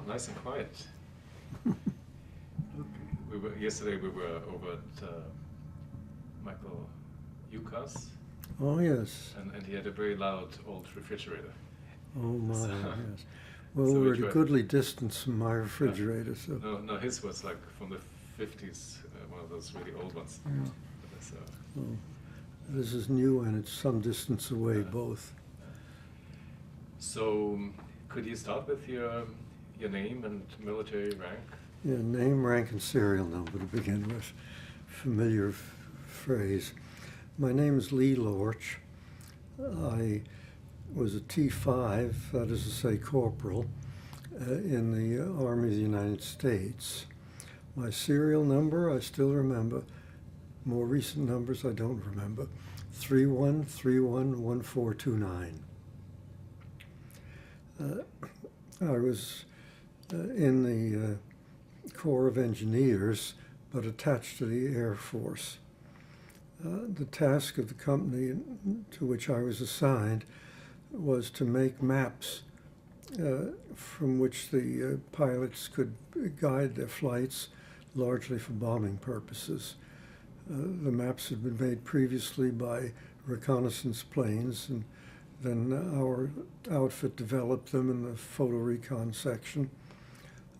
nice and quiet. Yesterday we were over at Michael Yuka's, Oh, yes. and he had a very loud old refrigerator. Oh, my, So- yes. Well, so we we're at a tried- goodly distance from my refrigerator, so. No, his was like from the 50s, one of those really old ones. Yeah. So, Well, this is new and it's some distance away, Yeah. both. so could you start with your name and military rank? Yeah, name, rank, and serial number to begin with. Familiar phrase. My name is Lee Lorch. I was a T5, that is to say corporal, in the Army of the United States. My serial number I still remember. More recent numbers I don't remember. 31311429. I was in the Corps of Engineers, but attached to the Air Force. The task of the company to which I was assigned was to make maps from which the pilots could guide their flights, largely for bombing purposes. The maps had been made previously by reconnaissance planes, and then our outfit developed them in the photo recon section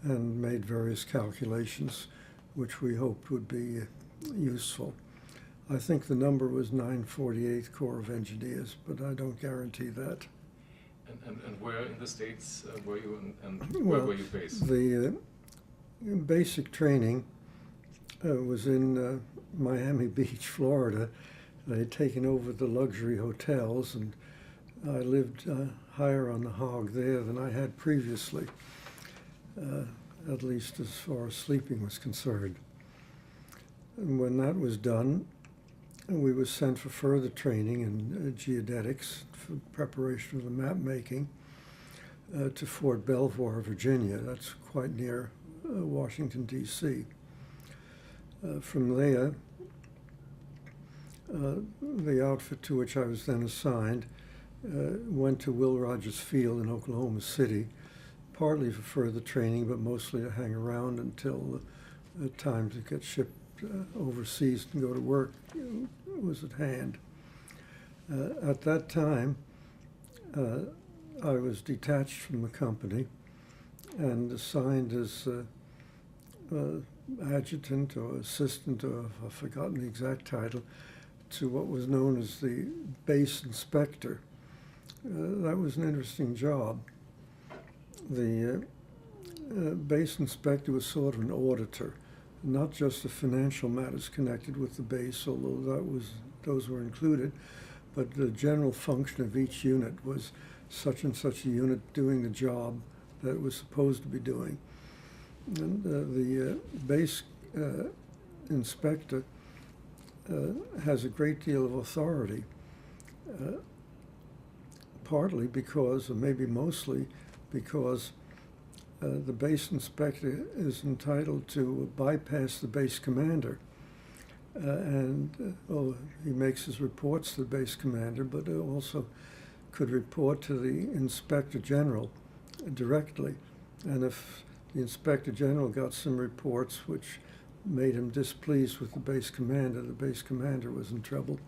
and made various calculations which we hoped would be useful. I think the number was 948th Corps of Engineers, but I don't guarantee that. And where in the States were you, and where were you based? The basic training was in Miami Beach, Florida. They had taken over the luxury hotels, and I lived higher on the hog there than I had previously, at least as far as sleeping was concerned. And when that was done, we were sent for further training in geodetics for preparation of the map making to Fort Belvoir, Virginia. That's quite near Washington, D.C. From there, the outfit to which I was then assigned went to Will Rogers Field in Oklahoma City, partly for further training, but mostly to hang around until the time to get shipped overseas and go to work was at hand. At that time, I was detached from the company and assigned as adjutant or assistant, or I've forgotten the exact title, to what was known as the base inspector. That was an interesting job. The base inspector was sort of an auditor, not just the financial matters connected with the base, although those were included, but the general function of each unit was such and such a unit doing the job that it was supposed to be doing. And the base inspector has a great deal of authority, partly because, or maybe mostly because, the base inspector is entitled to bypass the base commander. He makes his reports to the base commander, but also could report to the inspector general directly. And if the inspector general got some reports which made him displeased with the base commander was in trouble.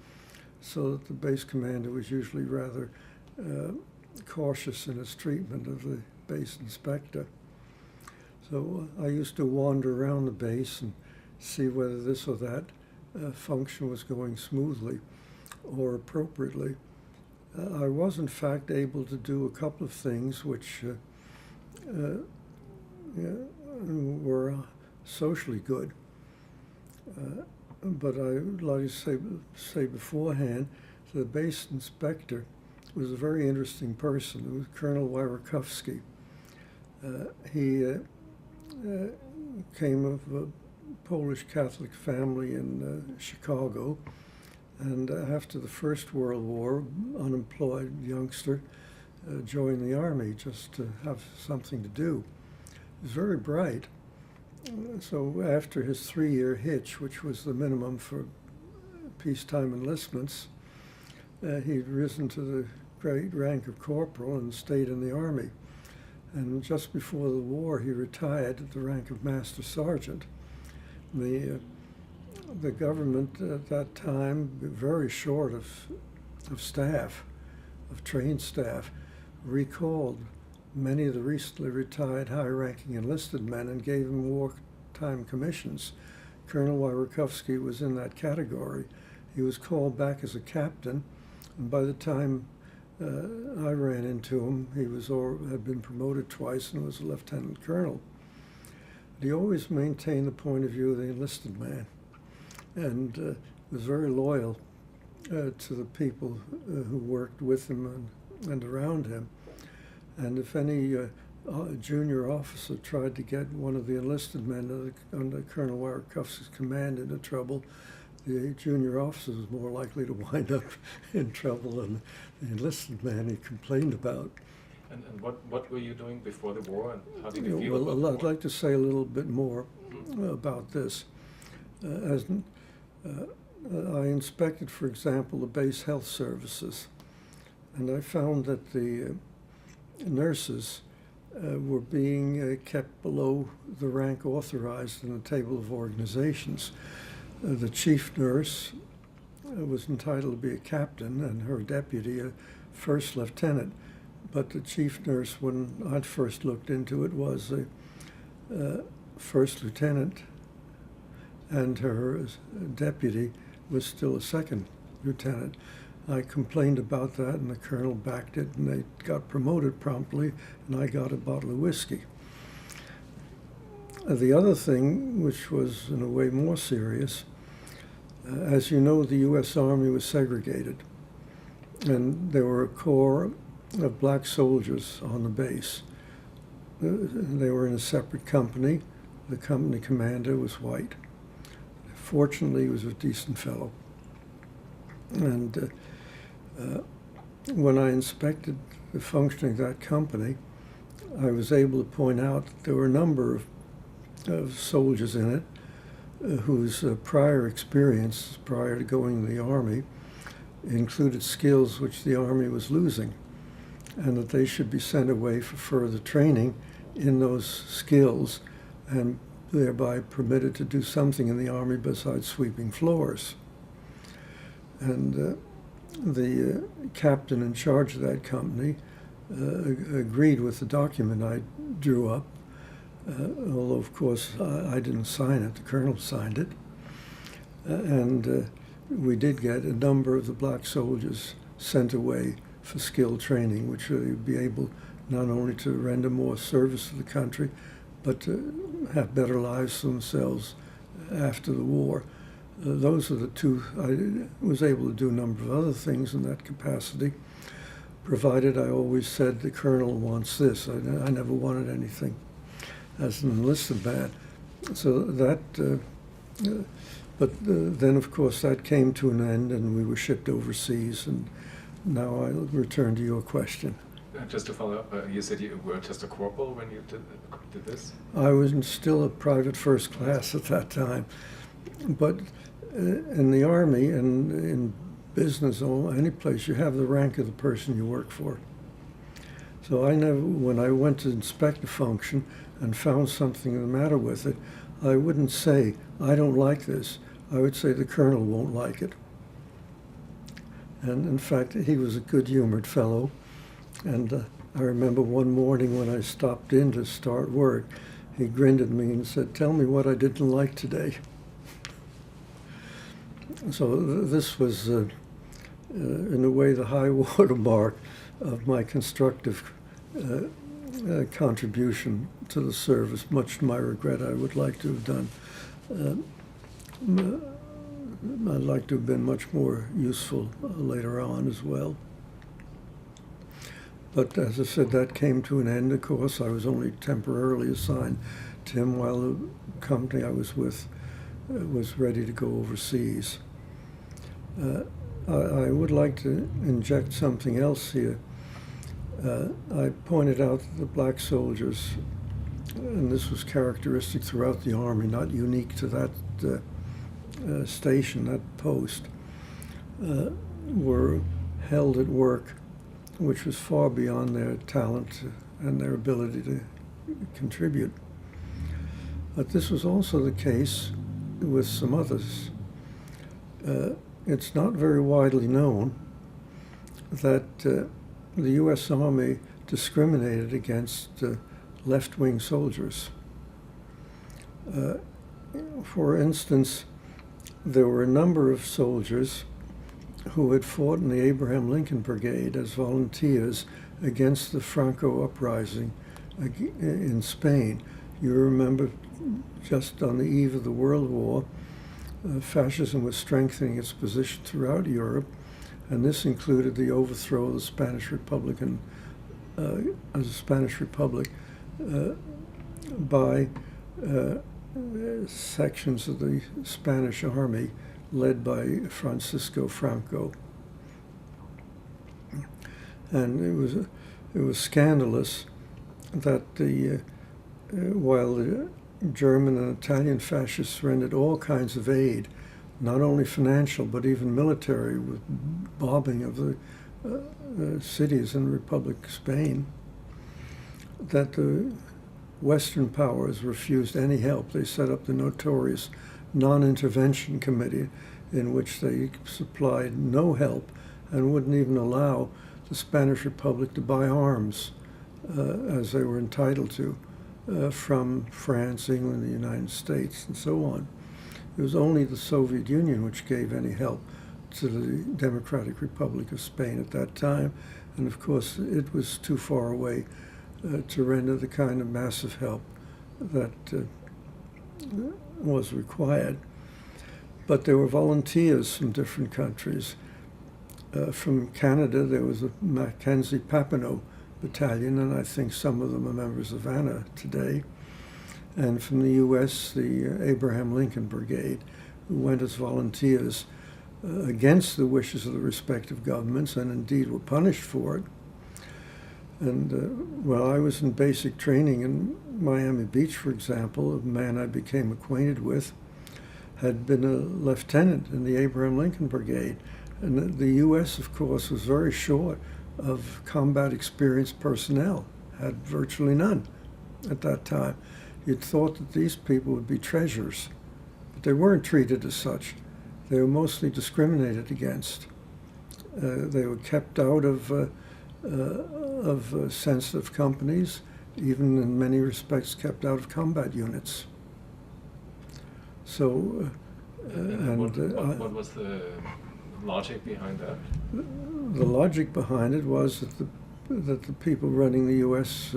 So that the base commander was usually rather cautious in his treatment of the base inspector. So I used to wander around the base and see whether this or that function was going smoothly or appropriately. I was in fact able to do a couple of things which were socially good. But I would like to say beforehand, the base inspector was a very interesting person. It was Colonel Wierakowski. He came of a Polish Catholic family in Chicago, and after the First World War, unemployed youngster, joined the Army just to have something to do. He was very bright. So after his 3-year hitch, which was the minimum for peacetime enlistments, he'd risen to the great rank of corporal and stayed in the Army. And just before the war, he retired at the rank of Master Sergeant. The government at that time, very short of staff, of trained staff, recalled many of the recently retired high-ranking enlisted men and gave them wartime commissions. Colonel Wieruchowski was in that category. He was called back as a captain, and by the time I ran into him, he had been promoted twice and was a lieutenant colonel. But he always maintained the point of view of the enlisted man, and was very loyal to the people who worked with him and around him. And if any junior officer tried to get one of the enlisted men under Colonel Wieruchowski's command into trouble, the junior officer was more likely to wind up in trouble than the enlisted man he complained about. And what were you doing before the war, and how did you feel about the Well, I'd war? like to say a little bit more about this. I inspected, for example, the base health services, and I found that the nurses were being kept below the rank authorized in the table of organizations. The chief nurse was entitled to be a captain, and her deputy a first lieutenant. But the chief nurse, when I first looked into it, was a first lieutenant, and her deputy was still a second lieutenant. I complained about that, and the colonel backed it, and they got promoted promptly, and I got a bottle of whiskey. The other thing, which was in a way more serious, as you know, the U.S. Army was segregated, and there were a corps of black soldiers on the base. They were in a separate company. The company commander was white. Fortunately, he was a decent fellow. And when I inspected the functioning of that company, I was able to point out that there were a number of soldiers in it whose prior experience prior to going to the Army included skills which the Army was losing, and that they should be sent away for further training in those skills and thereby permitted to do something in the Army besides sweeping floors. And the captain in charge of that company agreed with the document I drew up, although of course I didn't sign it, the colonel signed it. And we did get a number of the black soldiers sent away for skill training, which would be able not only to render more service to the country, but to have better lives themselves after the war. Those are the two. I was able to do a number of other things in that capacity, provided I always said the colonel wants this. I never wanted anything as an enlisted man. So that, but then of course that came to an end and we were shipped overseas, and now I'll return to your question. Just to follow up, you said you were just a corporal when you did this? I was still a private first class at that time, but in the Army and in business or any place, you have the rank of the person you work for. So I never, when I went to inspect a function and found something the matter with it, I wouldn't say, I don't like this. I would say the colonel won't like it. And in fact, he was a good-humored fellow. And I remember one morning when I stopped in to start work, he grinned at me and said, "Tell me what I didn't like today." So this was, in a way, the high water mark of my constructive contribution to the service, much to my regret. I would like to have done. I'd like to have been much more useful later on as well. But as I said, that came to an end. Of course, I was only temporarily assigned to him while the company I was with was ready to go overseas. I would like to inject something else here. I pointed out that the black soldiers, and this was characteristic throughout the Army, not unique to that station, that post, were held at work which was far beyond their talent and their ability to contribute. But this was also the case with some others. It's not very widely known that the U.S. Army discriminated against left-wing soldiers. For instance, there were a number of soldiers who had fought in the Abraham Lincoln Brigade as volunteers against the Franco uprising in Spain. You remember, just on the eve of the World War, fascism was strengthening its position throughout Europe, and this included the overthrow of the Spanish Republic by sections of the Spanish army led by Francisco Franco. And it was scandalous that while the German and Italian fascists rendered all kinds of aid, not only financial but even military, with bombing of the cities in Republic of Spain, that the Western powers refused any help. They set up the notorious non-intervention committee, in which they supplied no help and wouldn't even allow the Spanish Republic to buy arms as they were entitled to from France, England, the United States, and so on. It was only the Soviet Union which gave any help to the Democratic Republic of Spain at that time, and of course it was too far away to render the kind of massive help that was required. But there were volunteers from different countries. From Canada, there was a Mackenzie Papineau battalion, and I think some of them are members of ANA today. And from the U.S., the Abraham Lincoln Brigade, who went as volunteers against the wishes of the respective governments, and indeed were punished for it. And while I was in basic training in Miami Beach, for example, a man I became acquainted with had been a lieutenant in the Abraham Lincoln Brigade. And the U.S., of course, was very short of combat experienced personnel, had virtually none at that time. You'd thought that these people would be treasures, but they weren't treated as such. They were mostly discriminated against. They were kept out of sensitive companies, even in many respects kept out of combat units. So, what was the logic behind that? The logic behind it was that the people running the U.S.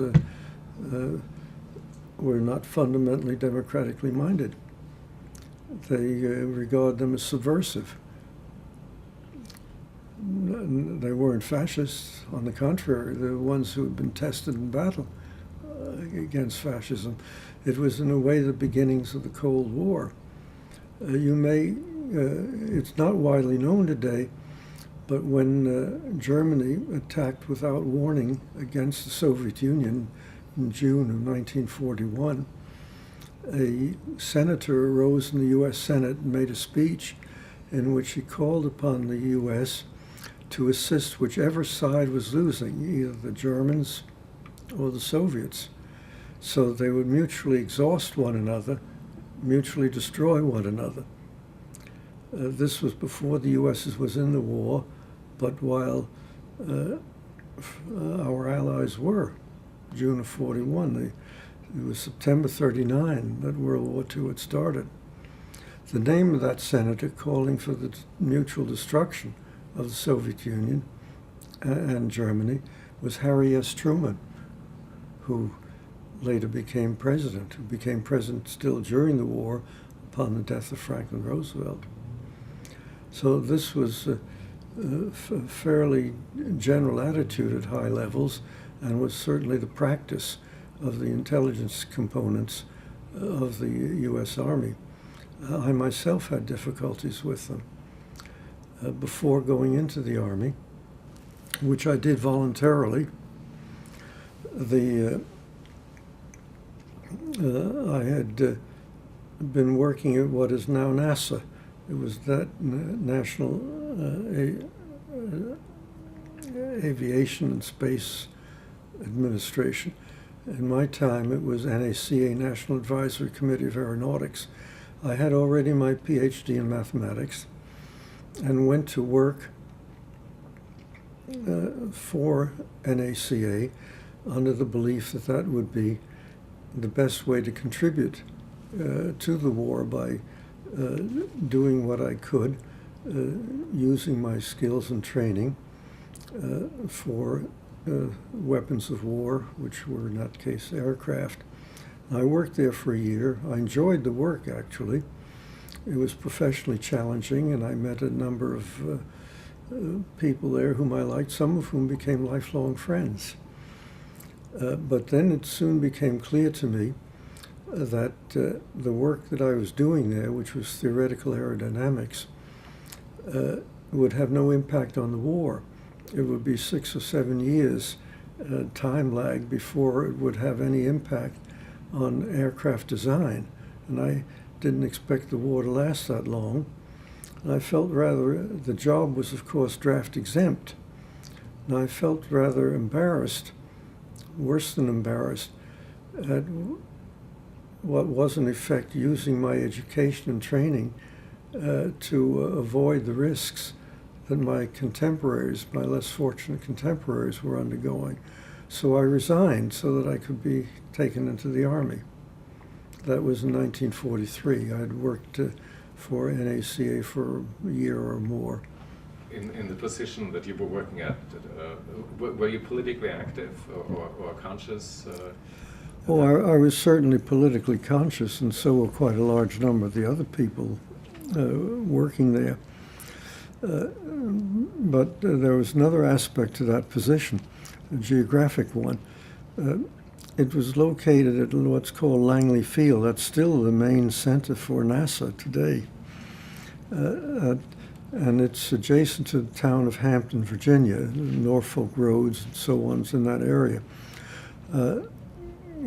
Were not fundamentally democratically minded. They regard them as subversive. They weren't fascists. On the contrary, they were ones who had been tested in battle against fascism. It was, in a way, the beginnings of the Cold War. It's not widely known today, but when Germany attacked without warning against the Soviet Union in June of 1941, a senator arose in the U.S. Senate and made a speech in which he called upon the U.S. to assist whichever side was losing, either the Germans or the Soviets, so they would mutually exhaust one another, mutually destroy one another. This was before the U.S. was in the war, but while our allies were. June of 41. It was September 39 that World War II had started. The name of that senator calling for the mutual destruction of the Soviet Union and Germany was Harry S. Truman, who later became president, who became president still during the war upon the death of Franklin Roosevelt. So this was a fairly general attitude at high levels, and was certainly the practice of the intelligence components of the U.S. Army. I myself had difficulties with them before going into the Army, which I did voluntarily. I had been working at what is now NASA. It was that National Aviation and Space administration. In my time, it was NACA, National Advisory Committee of Aeronautics. I had already my PhD in mathematics and went to work for NACA under the belief that that would be the best way to contribute to the war by doing what I could, using my skills and training for weapons of war, which were in that case aircraft. I worked there for a year. I enjoyed the work, actually. It was professionally challenging, and I met a number of people there whom I liked, some of whom became lifelong friends. But then it soon became clear to me that the work that I was doing there, which was theoretical aerodynamics, would have no impact on the war. It would be 6 or 7 years time lag before it would have any impact on aircraft design. And I didn't expect the war to last that long. And I felt rather, the job was of course draft exempt. And I felt rather embarrassed, worse than embarrassed, at what was in effect using my education and training to avoid the risks that my contemporaries, my less fortunate contemporaries, were undergoing. So I resigned so that I could be taken into the Army. That was in 1943. I had worked for NACA for a year or more. In the position that you were working at, were you politically active or conscious? Oh, I was certainly politically conscious, and so were quite a large number of the other people working there. But there was another aspect to that position, a geographic one. It was located at what's called Langley Field. That's still the main center for NASA today. And it's adjacent to the town of Hampton, Virginia. Norfolk roads and so on's in that area.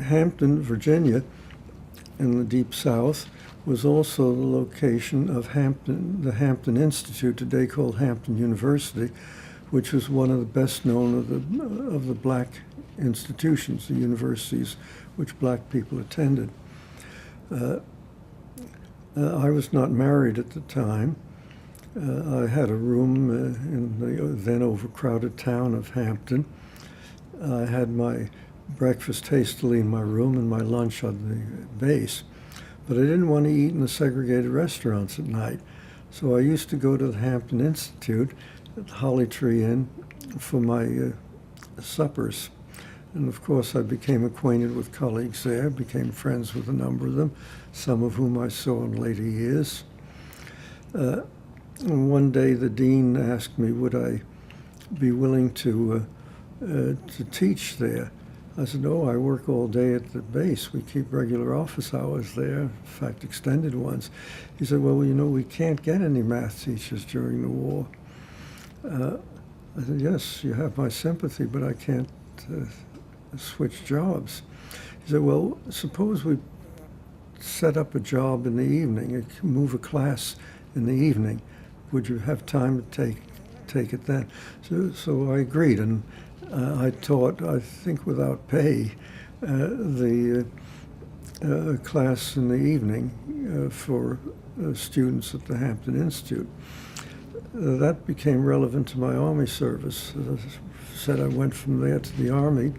Hampton, Virginia, in the Deep South, was also the location of the Hampton Institute, today called Hampton University, which was one of the best known of the black institutions, the universities which black people attended. I was not married at the time. I had a room in the then overcrowded town of Hampton. I had my breakfast hastily in my room and my lunch on the base. But I didn't want to eat in the segregated restaurants at night. So I used to go to the Hampton Institute at Holly Tree Inn for my suppers. And of course I became acquainted with colleagues there, became friends with a number of them, some of whom I saw in later years. And one day the dean asked me, would I be willing to teach there? I said, oh, I work all day at the base. We keep regular office hours there, in fact, extended ones. He said, well, you know, we can't get any math teachers during the war. I said, yes, you have my sympathy, but I can't switch jobs. He said, well, suppose we set up a job in the evening, move a class in the evening. Would you have time to take it then? So I agreed, and I taught, I think without pay, the class in the evening for students at the Hampton Institute. That became relevant to my Army service. As I said, I went from there to the Army,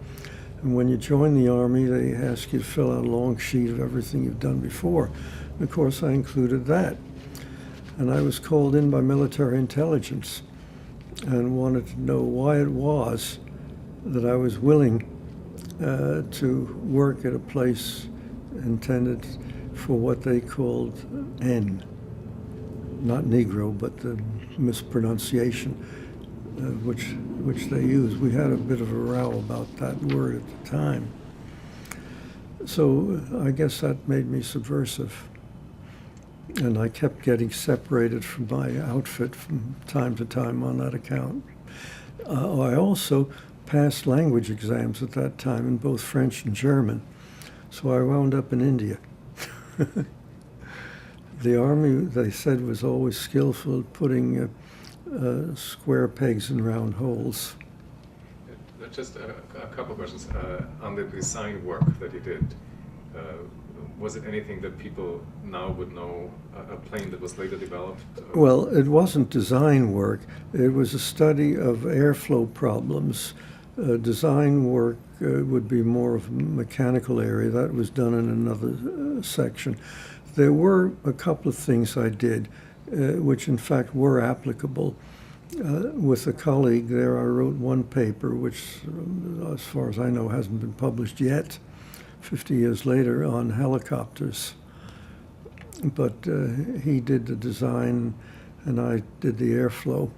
and when you join the Army, they ask you to fill out a long sheet of everything you've done before. And of course, I included that. And I was called in by military intelligence and wanted to know why it was that I was willing to work at a place intended for what they called N, not Negro, but the mispronunciation which they used. We had a bit of a row about that word at the time. So I guess that made me subversive. And I kept getting separated from my outfit from time to time on that account. I also passed language exams at that time in both French and German, so I wound up in India. The Army, they said, was always skillful at putting square pegs in round holes. just a couple of questions. On the design work that you did, was it anything that people now would know, a plane that was later developed? Well, it wasn't design work. It was a study of airflow problems. Design work would be more of a mechanical area. That was done in another section. There were a couple of things I did, which in fact were applicable. With a colleague there, I wrote one paper, which, as far as I know, hasn't been published yet, 50 years later, on helicopters. But he did the design, and I did the airflow.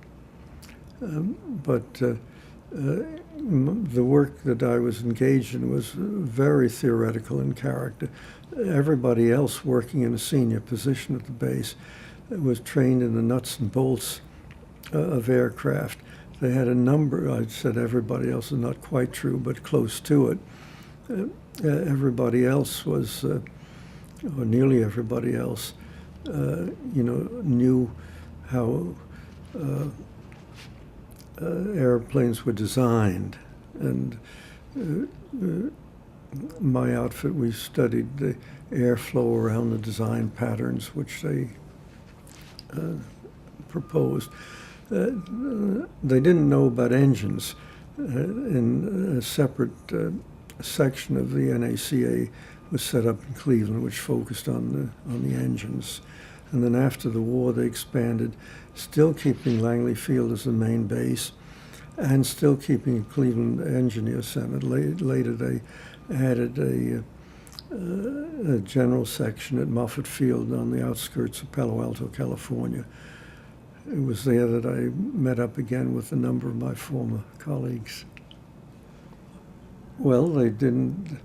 The work that I was engaged in was very theoretical in character. Everybody else working in a senior position at the base was trained in the nuts and bolts of aircraft. They had a number, I said everybody else is not quite true, but close to it. Everybody else was, or nearly everybody else, knew how airplanes were designed. And my outfit, we studied the airflow around the design patterns which they proposed. They didn't know about engines. In a separate section of the NACA was set up in Cleveland, which focused on the engines. And then after the war, they expanded, still keeping Langley Field as the main base, and still keeping Cleveland Engineer Center. Later, they added a general section at Moffett Field on the outskirts of Palo Alto, California. It was there that I met up again with a number of my former colleagues. Well, they didn't.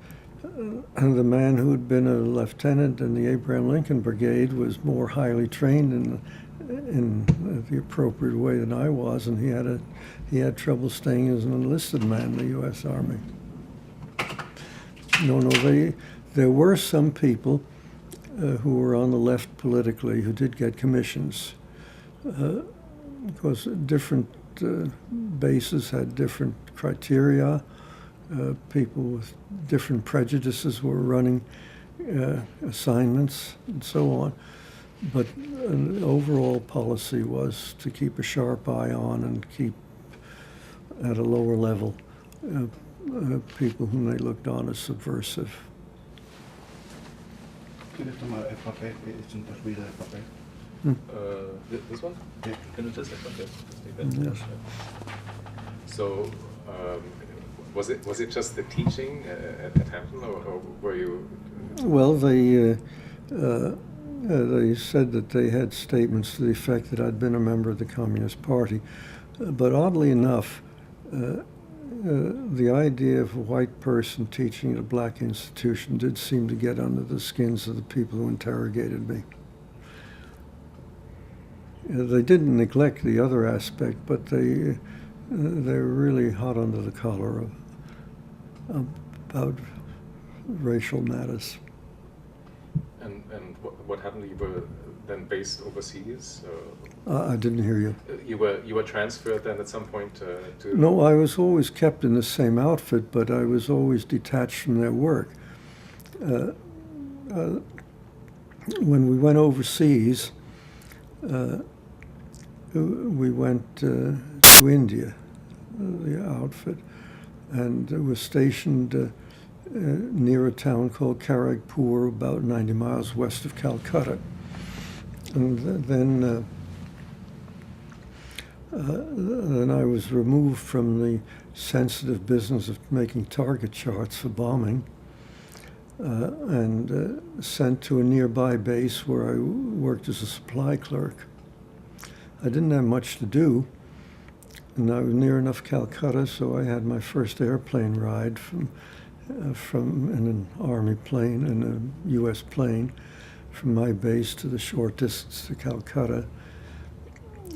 The man who had been a lieutenant in the Abraham Lincoln Brigade was more highly trained in the appropriate way than I was, and he had trouble staying as an enlisted man in the U.S. Army. There were some people who were on the left politically who did get commissions. Because different bases had different criteria. People with different prejudices were running assignments and so on. But an overall policy was to keep a sharp eye on and keep at a lower level people whom they looked on as subversive. This one? Yeah. Can you just take Yes. So, was it just the teaching at Hampton, or were you? Well, they said that they had statements to the effect that I'd been a member of the Communist Party, but oddly enough, the idea of a white person teaching at a black institution did seem to get under the skins of the people who interrogated me. They didn't neglect the other aspect, but they were really hot under the collar about racial matters. And what happened? You were then based overseas? I didn't hear you. You were transferred then at some point to? No, I was always kept in the same outfit, but I was always detached from their work. When we went overseas, we went to India, the outfit, and was stationed near a town called Kharagpur, about 90 miles west of Calcutta. And then I was removed from the sensitive business of making target charts for bombing and sent to a nearby base where I worked as a supply clerk. I didn't have much to do, and I was near enough Calcutta, so I had my first airplane ride from in an Army plane, in a U.S. plane, from my base to the short distance to Calcutta.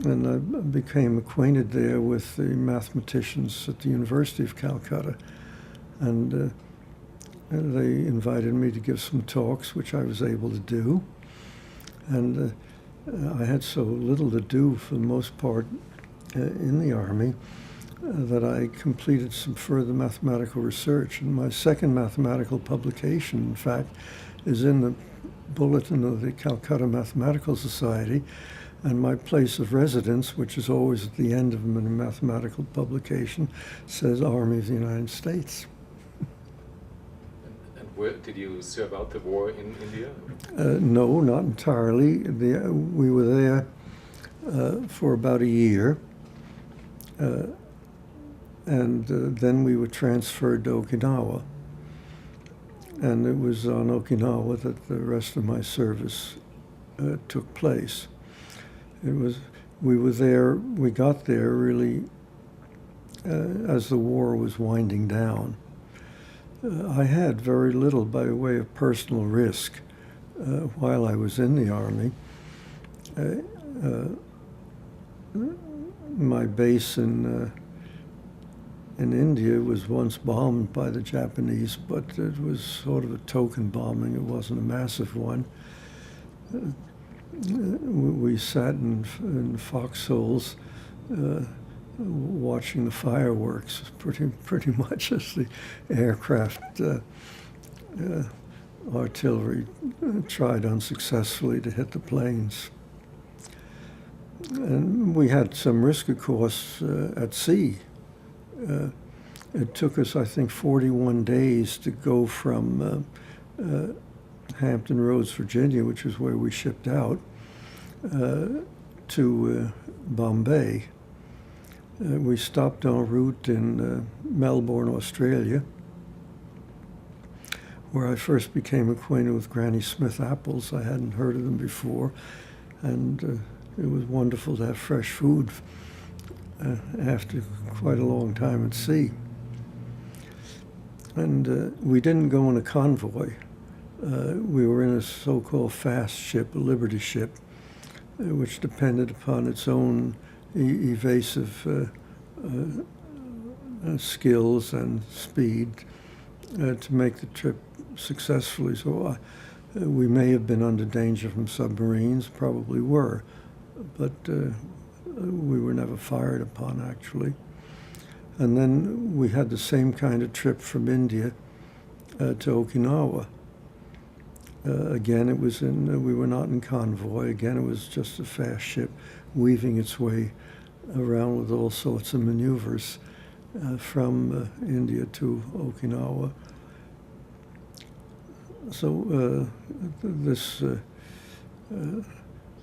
And I became acquainted there with the mathematicians at the University of Calcutta. And they invited me to give some talks, which I was able to do. And I had so little to do for the most part in the Army that I completed some further mathematical research. And my second mathematical publication, in fact, is in the Bulletin of the Calcutta Mathematical Society, and my place of residence, which is always at the end of a mathematical publication, says Army of the United States. And where did you serve out the war in India? No, not entirely. We were there for about a year, and then we were transferred to Okinawa. And it was on Okinawa that the rest of my service took place. We got there really as the war was winding down. I had very little by way of personal risk while I was in the Army. My base in India was once bombed by the Japanese, but it was sort of a token bombing. It wasn't a massive one. We sat in foxholes watching the fireworks pretty much as the aircraft artillery tried unsuccessfully to hit the planes. And we had some risk, of course, at sea. It took us, I think, 41 days to go from Hampton Roads, Virginia, which is where we shipped out, to Bombay. We stopped en route in Melbourne, Australia, where I first became acquainted with Granny Smith apples. I hadn't heard of them before, and it was wonderful to have fresh food after quite a long time at sea. And we didn't go in a convoy. We were in a so-called fast ship, a Liberty ship, which depended upon its own evasive skills and speed to make the trip successfully. So we may have been under danger from submarines, probably were, but we were never fired upon, actually. And then we had the same kind of trip from India to Okinawa. Again, it was we were not in convoy. Again, it was just a fast ship weaving its way around with all sorts of maneuvers from India to Okinawa. So the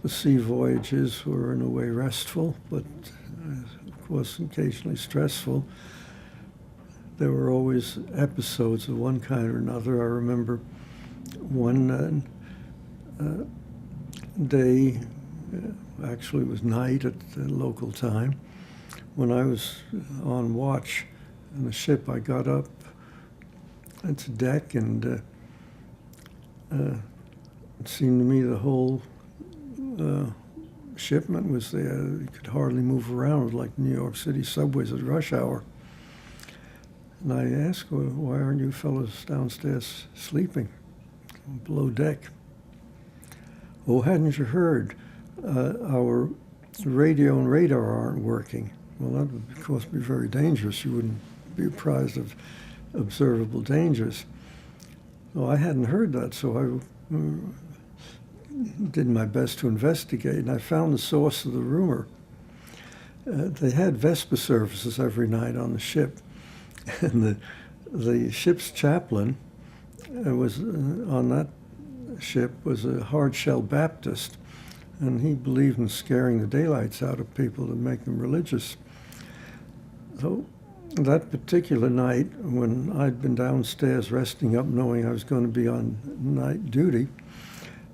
sea voyages were in a way restful, but of course occasionally stressful. There were always episodes of one kind or another. I remember one day, actually it was night at the local time, when I was on watch in the ship. I got up to deck, and it seemed to me the whole shipment was there. You could hardly move around, like New York City subways at rush hour. And I asked, well, why aren't you fellows downstairs sleeping below deck? Oh, hadn't you heard? Our radio and radar aren't working. Well, that would, of course, be very dangerous. You wouldn't be apprised of observable dangers. Well, I hadn't heard that, so I did my best to investigate, and I found the source of the rumor. They had Vespa services every night on the ship, and the ship's chaplain was on that ship was a hard-shell Baptist, and he believed in scaring the daylights out of people to make them religious. So that particular night, when I'd been downstairs resting up knowing I was going to be on night duty,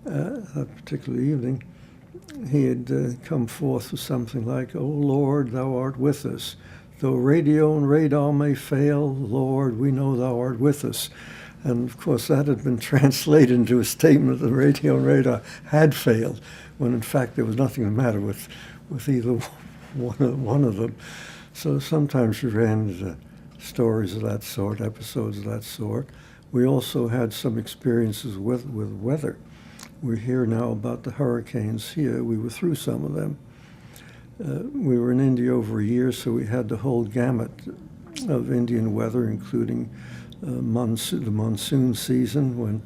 that particular evening, he had come forth with something like, "O Lord, thou art with us. Though radio and radar may fail, Lord, we know thou art with us." And of course that had been translated into a statement that the radio and radar had failed, when in fact there was nothing the matter with either one of them. So sometimes we ran into stories of that sort, episodes of that sort. We also had some experiences with weather. We're here now about the hurricanes here. We were through some of them. We were in India over a year, so we had the whole gamut of Indian weather, including the monsoon season, when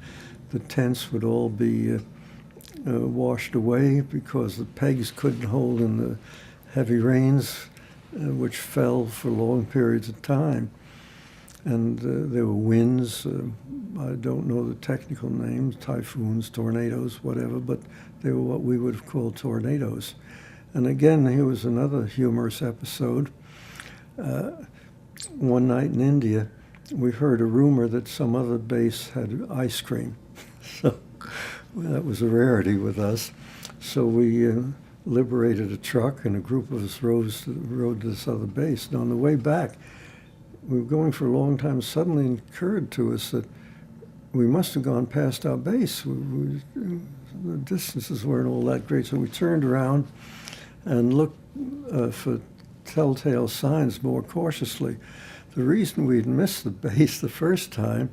the tents would all be washed away because the pegs couldn't hold in the heavy rains, which fell for long periods of time. And there were winds, I don't know the technical names, typhoons, tornadoes, whatever, but they were what we would have called tornadoes. And again, here was another humorous episode. One night in India, we heard a rumor that some other base had ice cream. So that was a rarity with us. So we liberated a truck, and a group of us rode to this other base. And on the way back, we were going for a long time. Suddenly it occurred to us that we must have gone past our base. The distances weren't all that great. So we turned around and looked for telltale signs more cautiously. The reason we'd missed the base the first time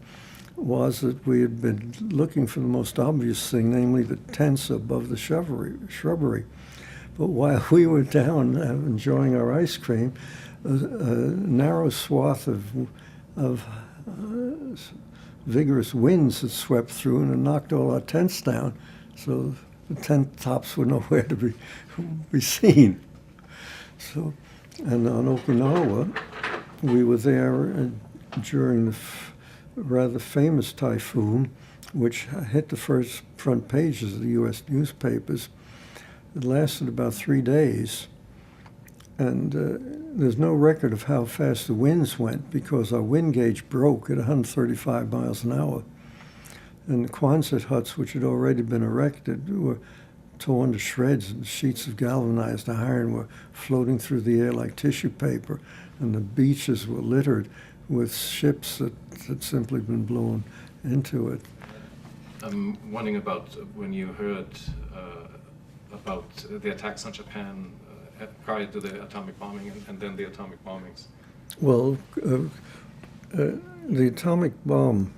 was that we had been looking for the most obvious thing, namely the tents above the shrubbery. But while we were down enjoying our ice cream, a narrow swath of vigorous winds had swept through and knocked all our tents down. So the tent tops were nowhere to be seen. So, and on Okinawa, we were there during the rather famous typhoon, which hit the first front pages of the U.S. newspapers. It lasted about 3 days. And there's no record of how fast the winds went because our wind gauge broke at 135 miles an hour. And the Quonset huts, which had already been erected, were torn to shreds, and sheets of galvanized iron were floating through the air like tissue paper, and the beaches were littered with ships that had simply been blown into it. I'm wondering about when you heard about the attacks on Japan prior to the atomic bombing and then the atomic bombings. Well, the atomic bomb,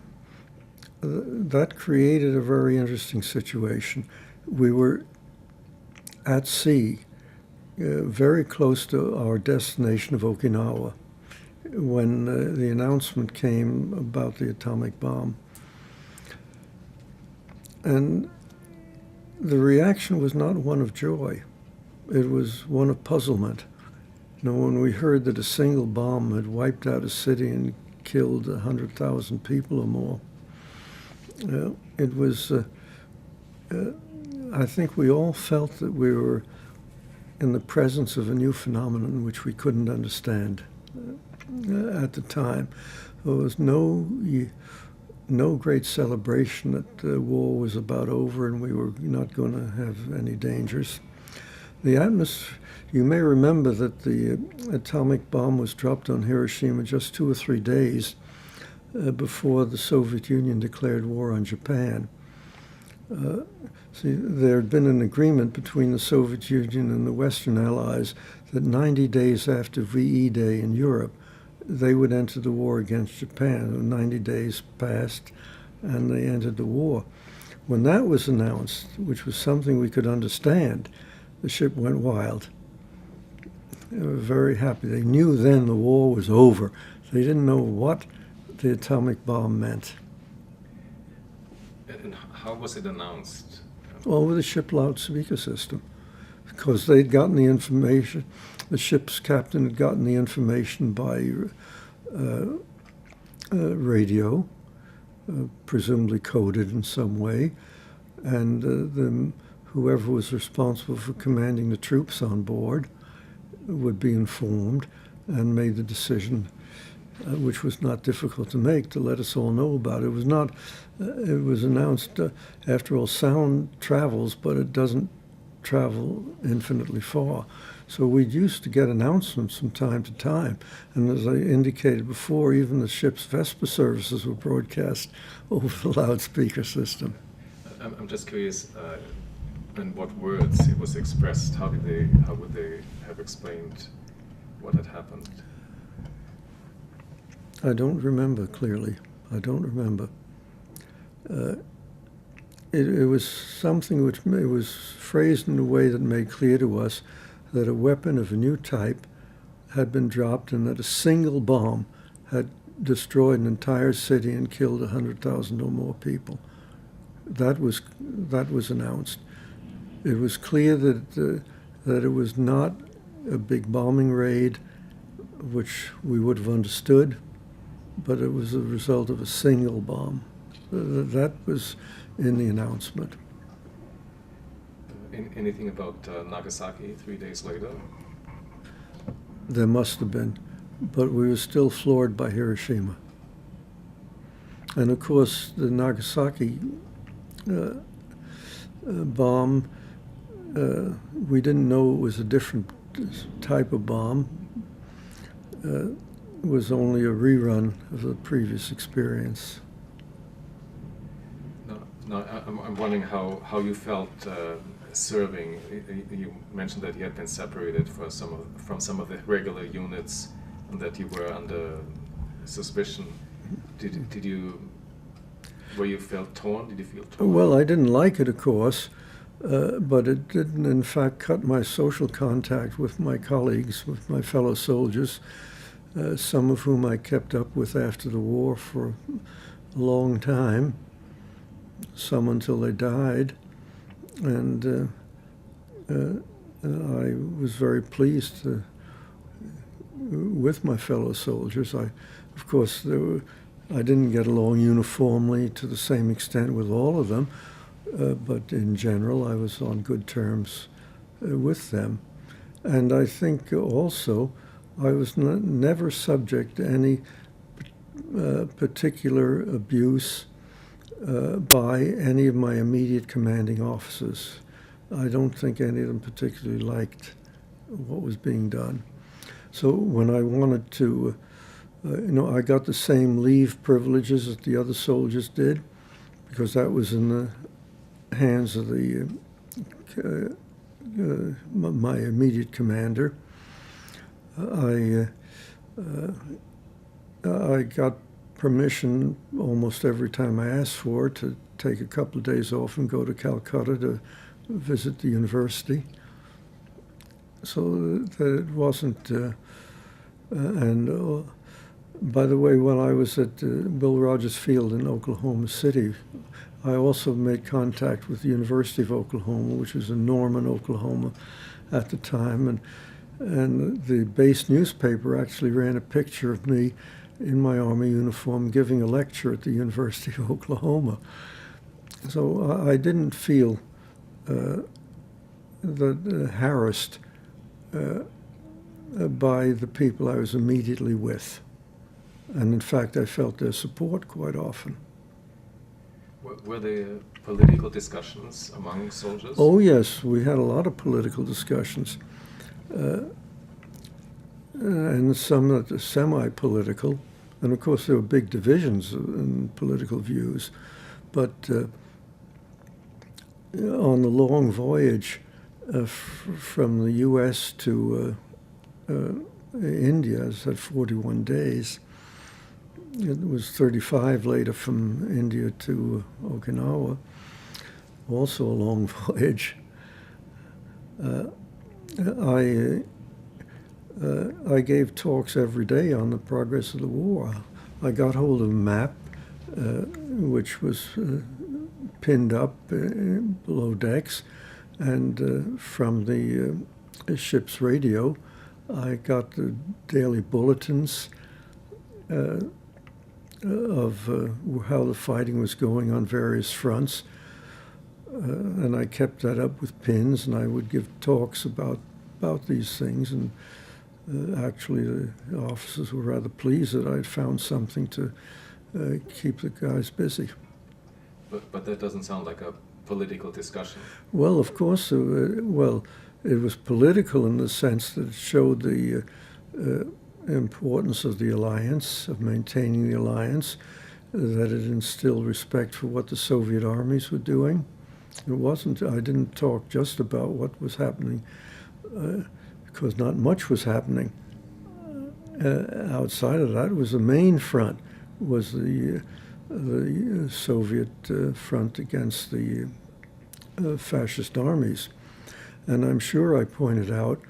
that created a very interesting situation. We were at sea, very close to our destination of Okinawa, when the announcement came about the atomic bomb. And the reaction was not one of joy. It was one of puzzlement. You know, when we heard that a single bomb had wiped out a city and killed 100,000 people or more, it was, I think we all felt that we were in the presence of a new phenomenon which we couldn't understand at the time. There was no great celebration that the war was about over and we were not going to have any dangers. The atmosphere, you may remember that the atomic bomb was dropped on Hiroshima just 2 or 3 days before the Soviet Union declared war on Japan. See, there had been an agreement between the Soviet Union and the Western Allies that 90 days after VE Day in Europe, they would enter the war against Japan. 90 days passed, and they entered the war. When that was announced, which was something we could understand, the ship went wild. They were very happy. They knew then the war was over. They didn't know what the atomic bomb meant. And how was it announced? Well, with a ship loudspeaker system, because they'd gotten the information. The ship's captain had gotten the information by radio, presumably coded in some way, and whoever was responsible for commanding the troops on board would be informed and made the decision, which was not difficult to make, to let us all know about it. It was not. It was announced. After all, sound travels, but it doesn't travel infinitely far. So we used to get announcements from time to time. And as I indicated before, even the ship's Vespa services were broadcast over the loudspeaker system. I'm just curious, in what words it was expressed. How would they have explained what had happened? I don't remember clearly. I don't remember. It was something which it was phrased in a way that made clear to us that a weapon of a new type had been dropped and that a single bomb had destroyed an entire city and killed 100,000 or more people. That was announced. It was clear that it was not a big bombing raid, which we would have understood, but it was a result of a single bomb. That was in the announcement. Anything about Nagasaki 3 days later? There must have been, but we were still floored by Hiroshima. And of course, the Nagasaki bomb, we didn't know it was a different type of bomb. It was only a rerun of the previous experience. No, I'm wondering how you felt serving. You mentioned that you had been separated from some of the regular units, and that you were under suspicion. Were you felt torn? Did you feel torn? Well, I didn't like it, of course, but it didn't, in fact, cut my social contact with my colleagues, with my fellow soldiers, some of whom I kept up with after the war for a long time, some until they died. And I was very pleased with my fellow soldiers. Of course, I didn't get along uniformly to the same extent with all of them, but in general, I was on good terms with them. And I think also I was never subject to any particular abuse by any of my immediate commanding officers. I don't think any of them particularly liked what was being done. So when I wanted to, I got the same leave privileges that the other soldiers did, because that was in the hands of my immediate commander. I got permission almost every time I asked for it to take a couple of days off and go to Calcutta to visit the university. So that it wasn't, by the way, when I was at Bill Rogers Field in Oklahoma City, I also made contact with the University of Oklahoma, which was in Norman, Oklahoma at the time, and the base newspaper actually ran a picture of me in my Army uniform giving a lecture at the University of Oklahoma. So I didn't feel harassed by the people I was immediately with. And in fact, I felt their support quite often. Were there political discussions among soldiers? Oh yes, we had a lot of political discussions. And some that are semi-political, and of course there were big divisions in political views. But on the long voyage from the U.S. to India, I said 41 days. It was 35 later from India to Okinawa, also a long voyage. I gave talks every day on the progress of the war. I got hold of a map, which was pinned up below decks, and from the ship's radio, I got the daily bulletins of how the fighting was going on various fronts, and I kept that up with pins, and I would give talks about these things, and actually the officers were rather pleased that I'd found something to keep the guys busy. But that doesn't sound like a political discussion. Well, of course, it was political in the sense that it showed the importance of the alliance, of maintaining the alliance, that it instilled respect for what the Soviet armies were doing. I didn't talk just about what was happening, because not much was happening. Outside of that, it was the main front, was the Soviet front against the fascist armies. And I'm sure I pointed out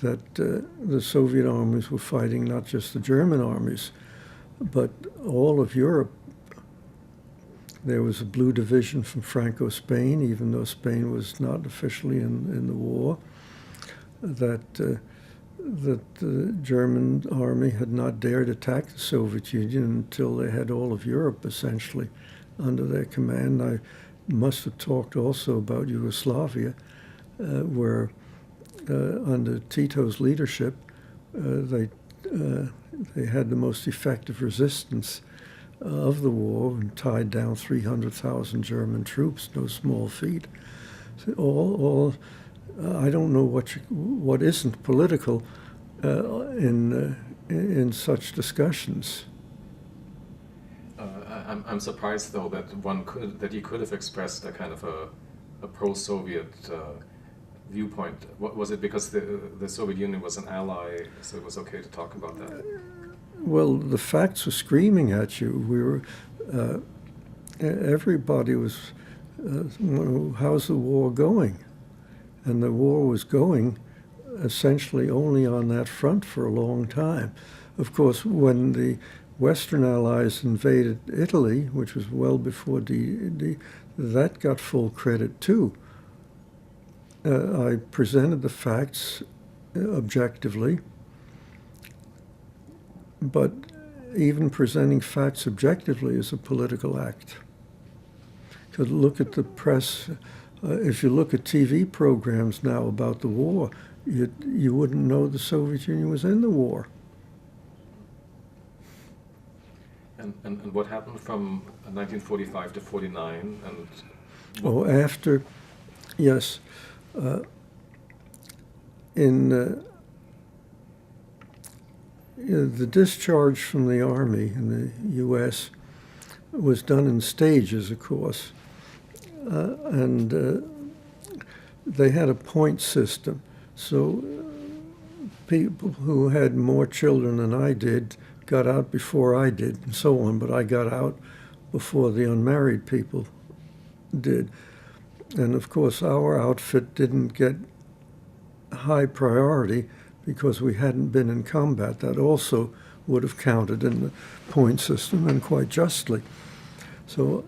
that the Soviet armies were fighting not just the German armies, but all of Europe. There was a blue division from Franco-Spain, even though Spain was not officially in the war, that the German army had not dared attack the Soviet Union until they had all of Europe essentially under their command. I must have talked also about Yugoslavia, where under Tito's leadership, they had the most effective resistance of the war and tied down 300,000 German troops, no small feat. So I don't know what isn't political in such discussions. I'm surprised though that he could have expressed a kind of a pro-Soviet viewpoint. Was it because the Soviet Union was an ally, so it was okay to talk about that? Well, the facts were screaming at you. We were, everybody was, how's the war going? And the war was going essentially only on that front for a long time. Of course, when the Western Allies invaded Italy, which was well before that got full credit too. I presented the facts objectively, but even presenting facts objectively is a political act. To look at the press, if you look at TV programs now about the war, you wouldn't know the Soviet Union was in the war. And what happened from 1945 to 49? After, yes. The discharge from the Army in the U.S. was done in stages, of course. And they had a point system. So people who had more children than I did got out before I did, and so on, but I got out before the unmarried people did. And of course, our outfit didn't get high priority because we hadn't been in combat. That also would have counted in the point system, and quite justly. So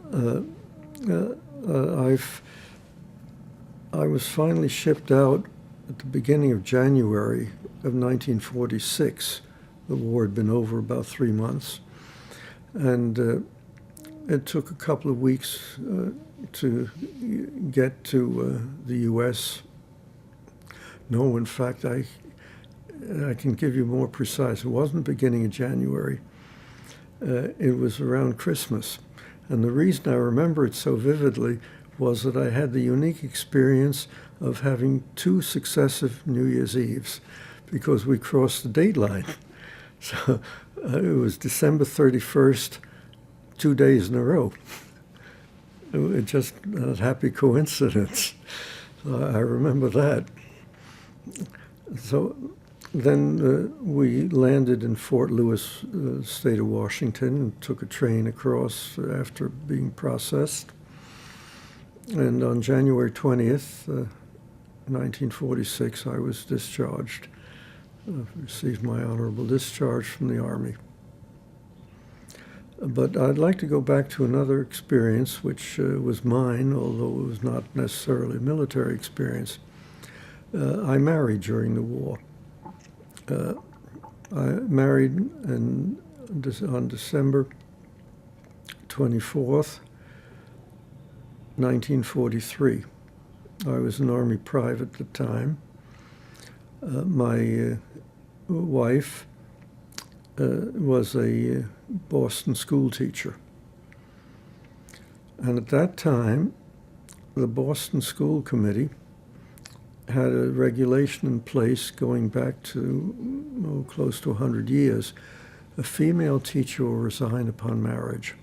I was finally shipped out at the beginning of January of 1946. The war had been over about 3 months. And it took a couple of weeks to get to the U.S. No, in fact, I can give you more precise. It wasn't beginning of January. It was around Christmas. And the reason I remember it so vividly was that I had the unique experience of having 2 successive New Year's Eves because we crossed the date line. So it was December 31st, 2 days in a row. It just a happy coincidence. So I remember that. So then we landed in Fort Lewis, state of Washington, and took a train across after being processed. And on January 20th, 1946, I was discharged. Received my honorable discharge from the Army. But I'd like to go back to another experience, which was mine, although it was not necessarily a military experience. I married during the war. I married on December 24th, 1943. I was an Army private at the time. My wife was a Boston school teacher. And at that time, the Boston School Committee had a regulation in place going back to close to 100 years. A female teacher will resign upon marriage.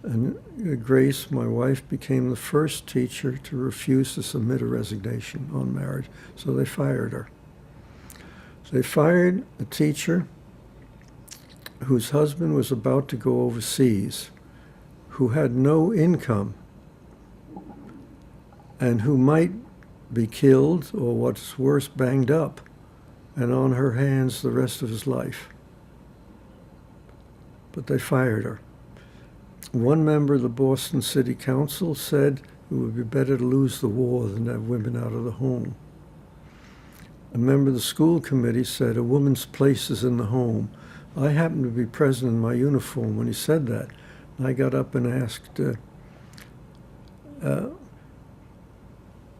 And Grace, my wife, became the first teacher to refuse to submit a resignation on marriage, so they fired her. They fired a teacher whose husband was about to go overseas, who had no income, and who might be killed, or what's worse, banged up and on her hands the rest of his life. But they fired her. One member of the Boston City Council said it would be better to lose the war than have women out of the home. A member of the school committee said a woman's place is in the home. I happened to be present in my uniform when he said that. I got up and asked,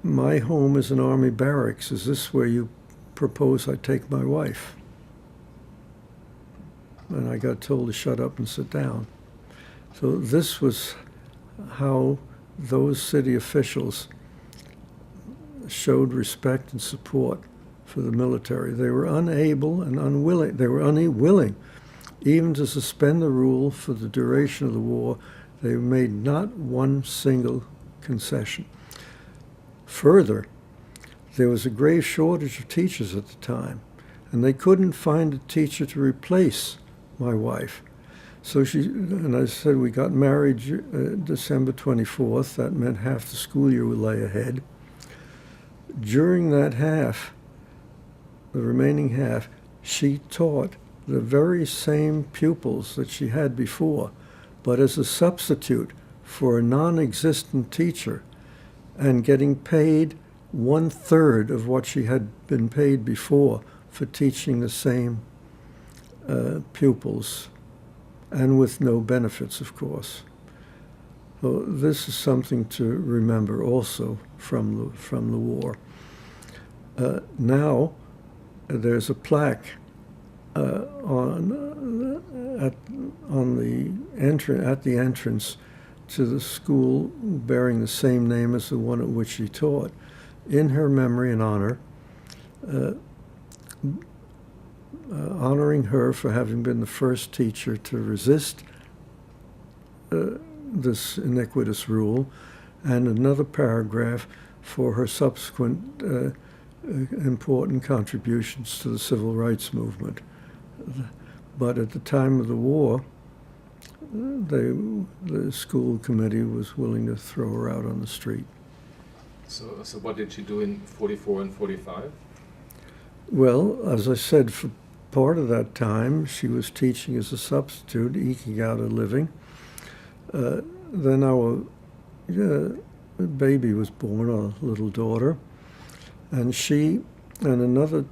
my home is an army barracks. Is this where you propose I take my wife? And I got told to shut up and sit down. So this was how those city officials showed respect and support for the military. They were unable and unwilling, they were unwilling even to suspend the rule for the duration of the war. They made not one single concession. Further, there was a grave shortage of teachers at the time, and they couldn't find a teacher to replace my wife. So and I said we got married December 24th. That meant half the school year lay ahead. During that half, the remaining half, she taught the very same pupils that she had before, but as a substitute for a non-existent teacher, and getting paid 1/3 of what she had been paid before for teaching the same pupils, and with no benefits, of course. So this is something to remember also from the war. Now there's a plaque at the entrance to the school bearing the same name as the one at which she taught, in her memory and honor, honoring her for having been the first teacher to resist this iniquitous rule, and another paragraph for her subsequent important contributions to the civil rights movement. But at the time of the war, the school committee was willing to throw her out on the street. So what did she do in 44 and 45? Well, as I said, for part of that time, she was teaching as a substitute, eking out a living. Then our baby was born, a little daughter, and she and another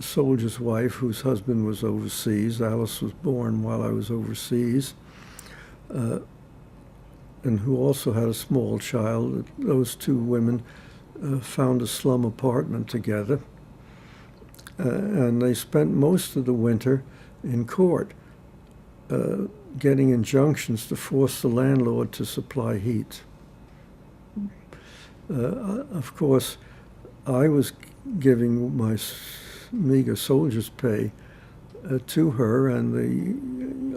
soldier's wife whose husband was overseas. Alice was born while I was overseas, and who also had a small child. Those two women found a slum apartment together, and they spent most of the winter in court getting injunctions to force the landlord to supply heat. Of course, I was giving my meager soldier's pay to her, and the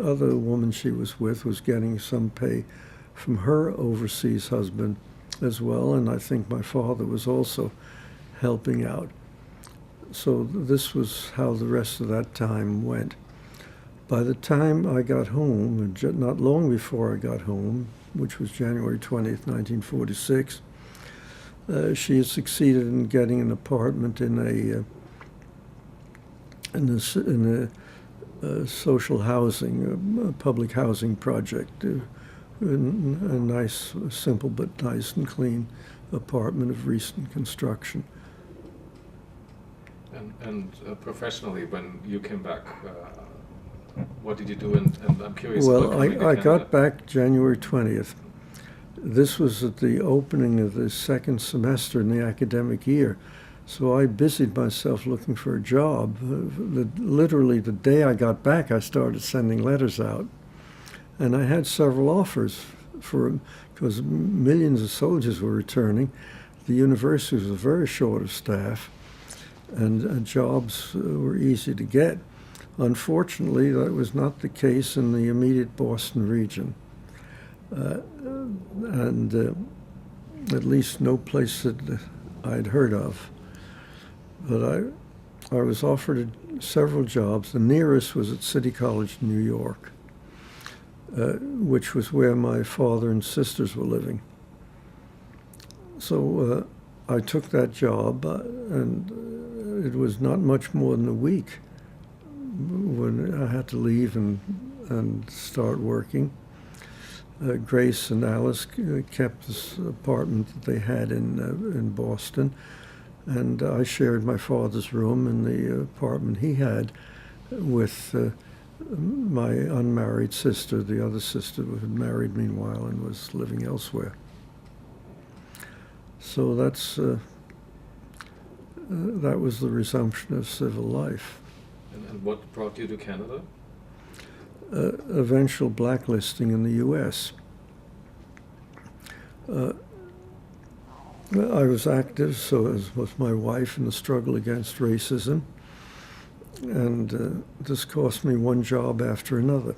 other woman she was with was getting some pay from her overseas husband as well, and I think my father was also helping out. So this was how the rest of that time went. By the time I got home, and not long before I got home, which was January 20th, 1946, she had succeeded in getting an apartment in a social housing, a public housing project, a nice, simple but nice and clean apartment of recent construction. And professionally, when you came back, what did you do? And I'm curious. Well, I got back January 20th. This was at the opening of the second semester in the academic year. So I busied myself looking for a job. Literally the day I got back, I started sending letters out. And I had several offers because millions of soldiers were returning. The university was very short of staff, and jobs were easy to get. Unfortunately, that was not the case in the immediate Boston region. And at least no place that I'd heard of. But I was offered several jobs. The nearest was at City College in New York, which was where my father and sisters were living. So I took that job, and it was not much more than a week when I had to leave and start working. Grace and Alice kept this apartment that they had in Boston, and I shared my father's room in the apartment he had with my unmarried sister, the other sister who had married meanwhile and was living elsewhere. So that was the resumption of civil life. And what brought you to Canada? Eventual blacklisting in the U.S. I was active, so as was my wife, in the struggle against racism, and this cost me one job after another.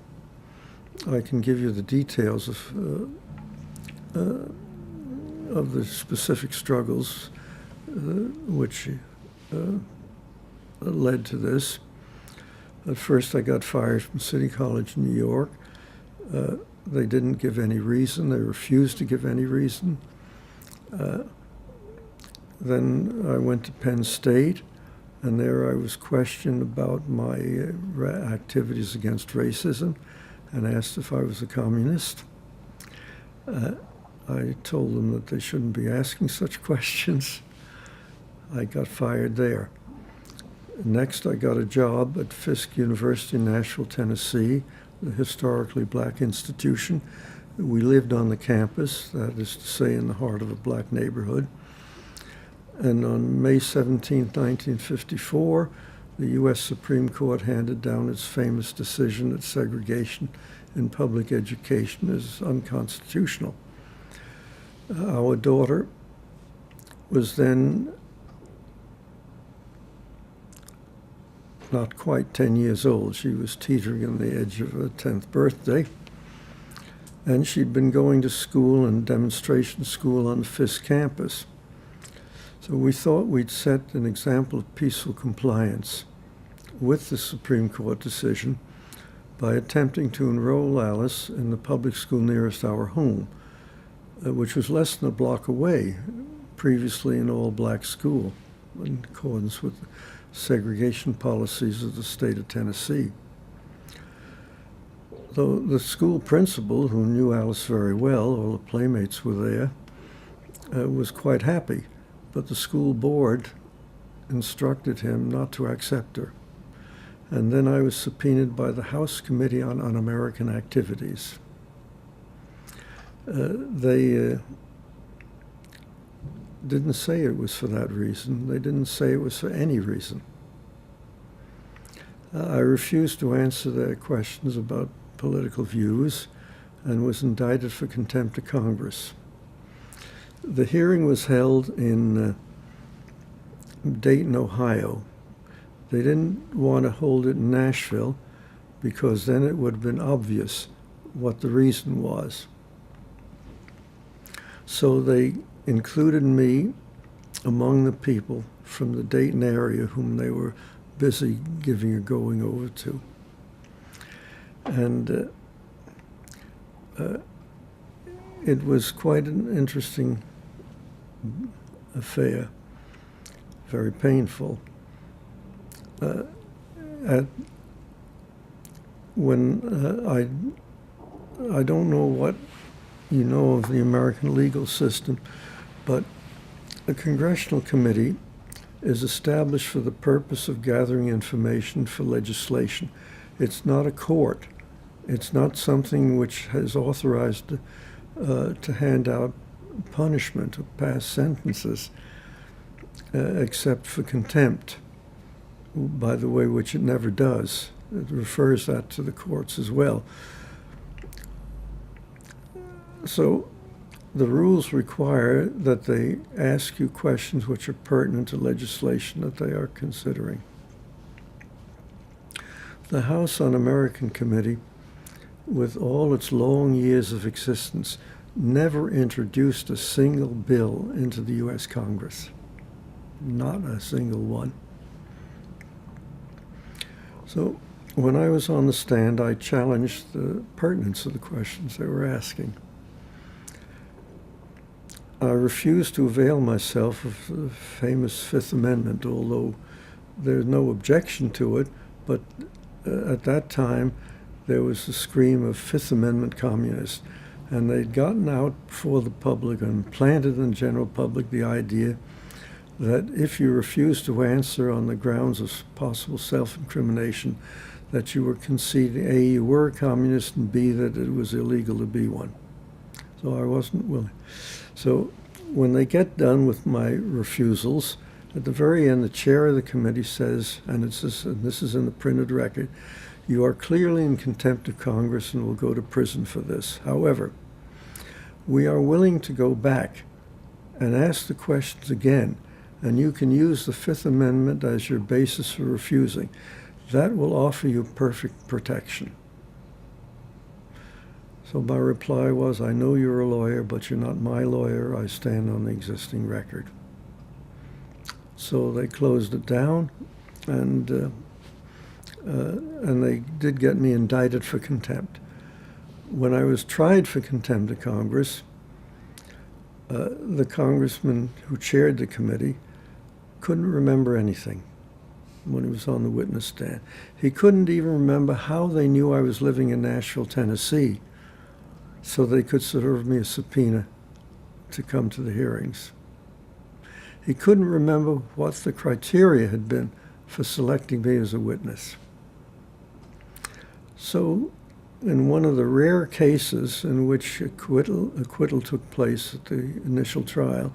I can give you the details of the specific struggles which led to this. At first, I got fired from City College in New York. They didn't give any reason. They refused to give any reason. Then I went to Penn State, and there I was questioned about my activities against racism and asked if I was a communist. I told them that they shouldn't be asking such questions. I got fired there. Next, I got a job at Fisk University in Nashville, Tennessee, the historically black institution. We lived on the campus, that is to say, in the heart of a black neighborhood. And on May 17, 1954, the U.S. Supreme Court handed down its famous decision that segregation in public education is unconstitutional. Our daughter was then not quite 10 years old. She was teetering on the edge of her 10th birthday. And she'd been going to school and demonstration school on the Fisk campus. So we thought we'd set an example of peaceful compliance with the Supreme Court decision by attempting to enroll Alice in the public school nearest our home, which was less than a block away, previously an all-black school, in accordance with segregation policies of the state of Tennessee. Though the school principal, who knew Alice very well, all the playmates were there, was quite happy, but the school board instructed him not to accept her. And then I was subpoenaed by the House Committee on Un-American Activities. They didn't say it was for that reason. They didn't say it was for any reason. I refused to answer their questions about political views and was indicted for contempt of Congress. The hearing was held in Dayton, Ohio. They didn't want to hold it in Nashville because then it would have been obvious what the reason was. So they included me among the people from the Dayton area whom they were busy giving a going over to. And it was quite an interesting affair, very painful. I don't know what you know of the American legal system, but a congressional committee is established for the purpose of gathering information for legislation. It's not a court. It's not something which is authorized to hand out punishment or pass sentences, except for contempt, by the way, which it never does. It refers that to the courts as well. So the rules require that they ask you questions which are pertinent to legislation that they are considering. The House Un-American Committee, with all its long years of existence, never introduced a single bill into the U.S. Congress. Not a single one. So when I was on the stand, I challenged the pertinence of the questions they were asking. I refused to avail myself of the famous Fifth Amendment, although there's no objection to it, but at that time there was a scream of Fifth Amendment communists, and they'd gotten out before the public and planted in the general public the idea that if you refused to answer on the grounds of possible self-incrimination, that you were conceding, A, you were a communist, and B, that it was illegal to be one. So I wasn't willing. So when they get done with my refusals, at the very end, the chair of the committee says, and this is in the printed record, you are clearly in contempt of Congress and will go to prison for this. However, we are willing to go back and ask the questions again, and you can use the Fifth Amendment as your basis for refusing. That will offer you perfect protection. So my reply was, I know you're a lawyer, but you're not my lawyer. I stand on the existing record. So they closed it down, and they did get me indicted for contempt. When I was tried for contempt of Congress, the congressman who chaired the committee couldn't remember anything when he was on the witness stand. He couldn't even remember how they knew I was living in Nashville, Tennessee, so they could serve me a subpoena to come to the hearings. He couldn't remember what the criteria had been for selecting me as a witness. So, in one of the rare cases in which acquittal took place at the initial trial,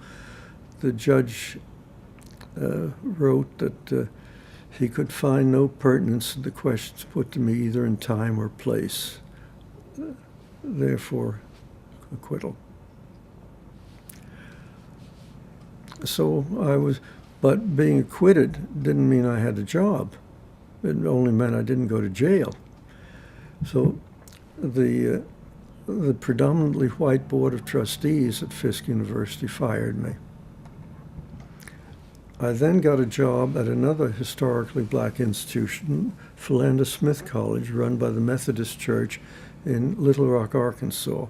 the judge wrote that he could find no pertinence to the questions put to me either in time or place. Therefore, acquittal. So but being acquitted didn't mean I had a job. It only meant I didn't go to jail. So the predominantly white board of trustees at Fisk University fired me. I then got a job at another historically black institution, Philander Smith College, run by the Methodist Church in Little Rock, Arkansas.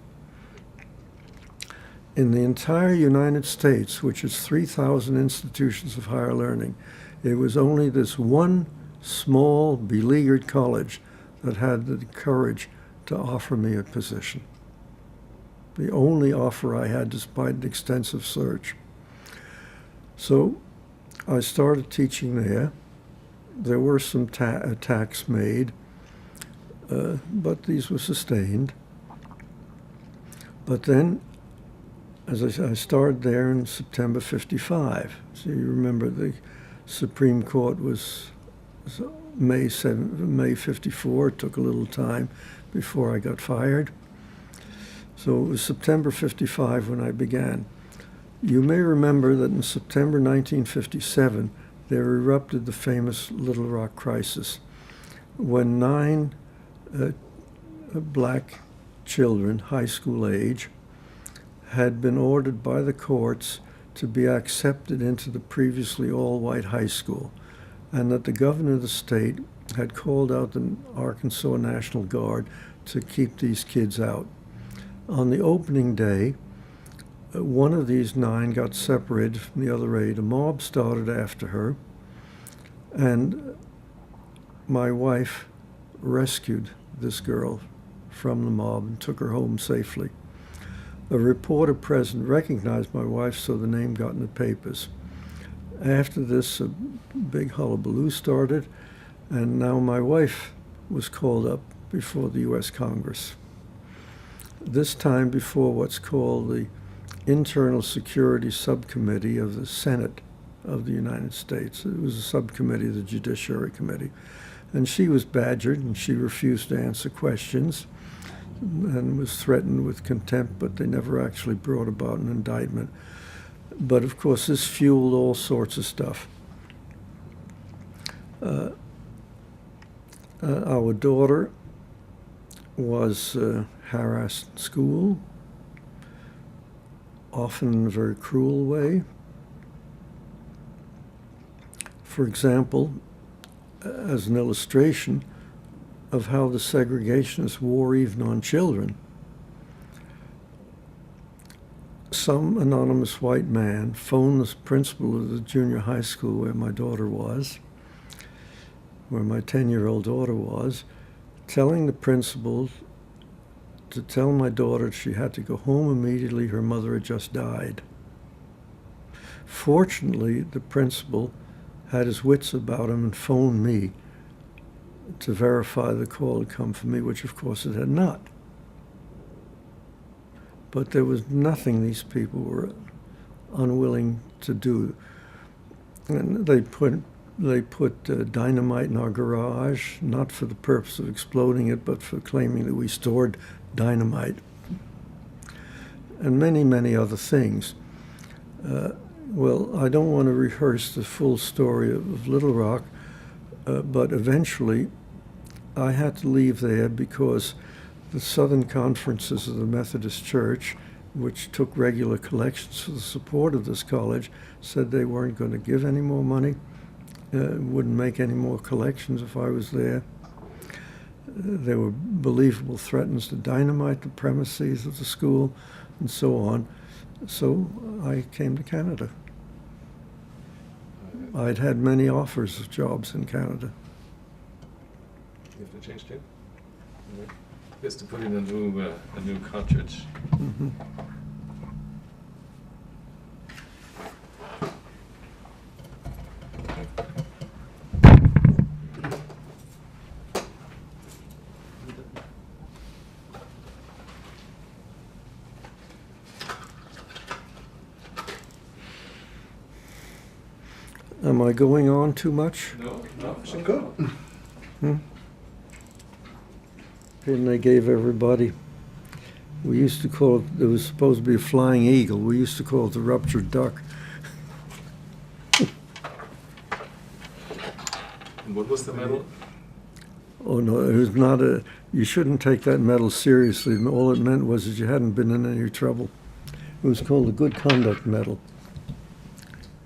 In the entire United States, which is 3,000 institutions of higher learning, it was only this one small, beleaguered college that had the courage to offer me a position. The only offer I had despite an extensive search. So I started teaching there. There were some attacks made, but these were sustained. But then, as I started there in September '55. So you remember the Supreme Court was May '54. It took a little time before I got fired. So it was September '55 when I began. You may remember that in September 1957, there erupted the famous Little Rock crisis, when 9 black children, high school age, had been ordered by the courts to be accepted into the previously all-white high school, and that the governor of the state had called out the Arkansas National Guard to keep these kids out. On the opening day, one of these 9 got separated from the other 8. A mob started after her, and my wife rescued this girl from the mob and took her home safely. A reporter present recognized my wife, so the name got in the papers. After this, a big hullabaloo started, and now my wife was called up before the U.S. Congress. This time before what's called the Internal Security Subcommittee of the Senate of the United States. It was a subcommittee of the Judiciary Committee. And she was badgered, and she refused to answer questions and was threatened with contempt, but they never actually brought about an indictment. But of course, this fueled all sorts of stuff. Our daughter was harassed in school, often in a very cruel way. For example, as an illustration of how the segregationists wore even on children, some anonymous white man phoned the principal of the junior high school where my daughter was, where my 10-year-old daughter was, telling the principal to tell my daughter she had to go home immediately, her mother had just died. Fortunately, the principal had his wits about him and phoned me to verify the call had come from me, which of course it had not. But there was nothing these people were unwilling to do. And they put dynamite in our garage, not for the purpose of exploding it, but for claiming that we stored dynamite. And many, many other things. Well, I don't want to rehearse the full story of Little Rock, but eventually I had to leave there because the Southern Conferences of the Methodist Church, which took regular collections for the support of this college, said they weren't going to give any more money, wouldn't make any more collections if I was there. There were believable threats to dynamite the premises of the school and so on. So I came to Canada. I'd had many offers of jobs in Canada. You have to change it? Just to put in a new cartridge. Mm-hmm. Am I going on too much? No, So good. Hmm? And they gave everybody, we used to call it, there was supposed to be a flying eagle. We used to call it the ruptured duck. And what was the medal? Oh, no, it was not a, you shouldn't take that medal seriously. All it meant was that you hadn't been in any trouble. It was called the Good Conduct Medal.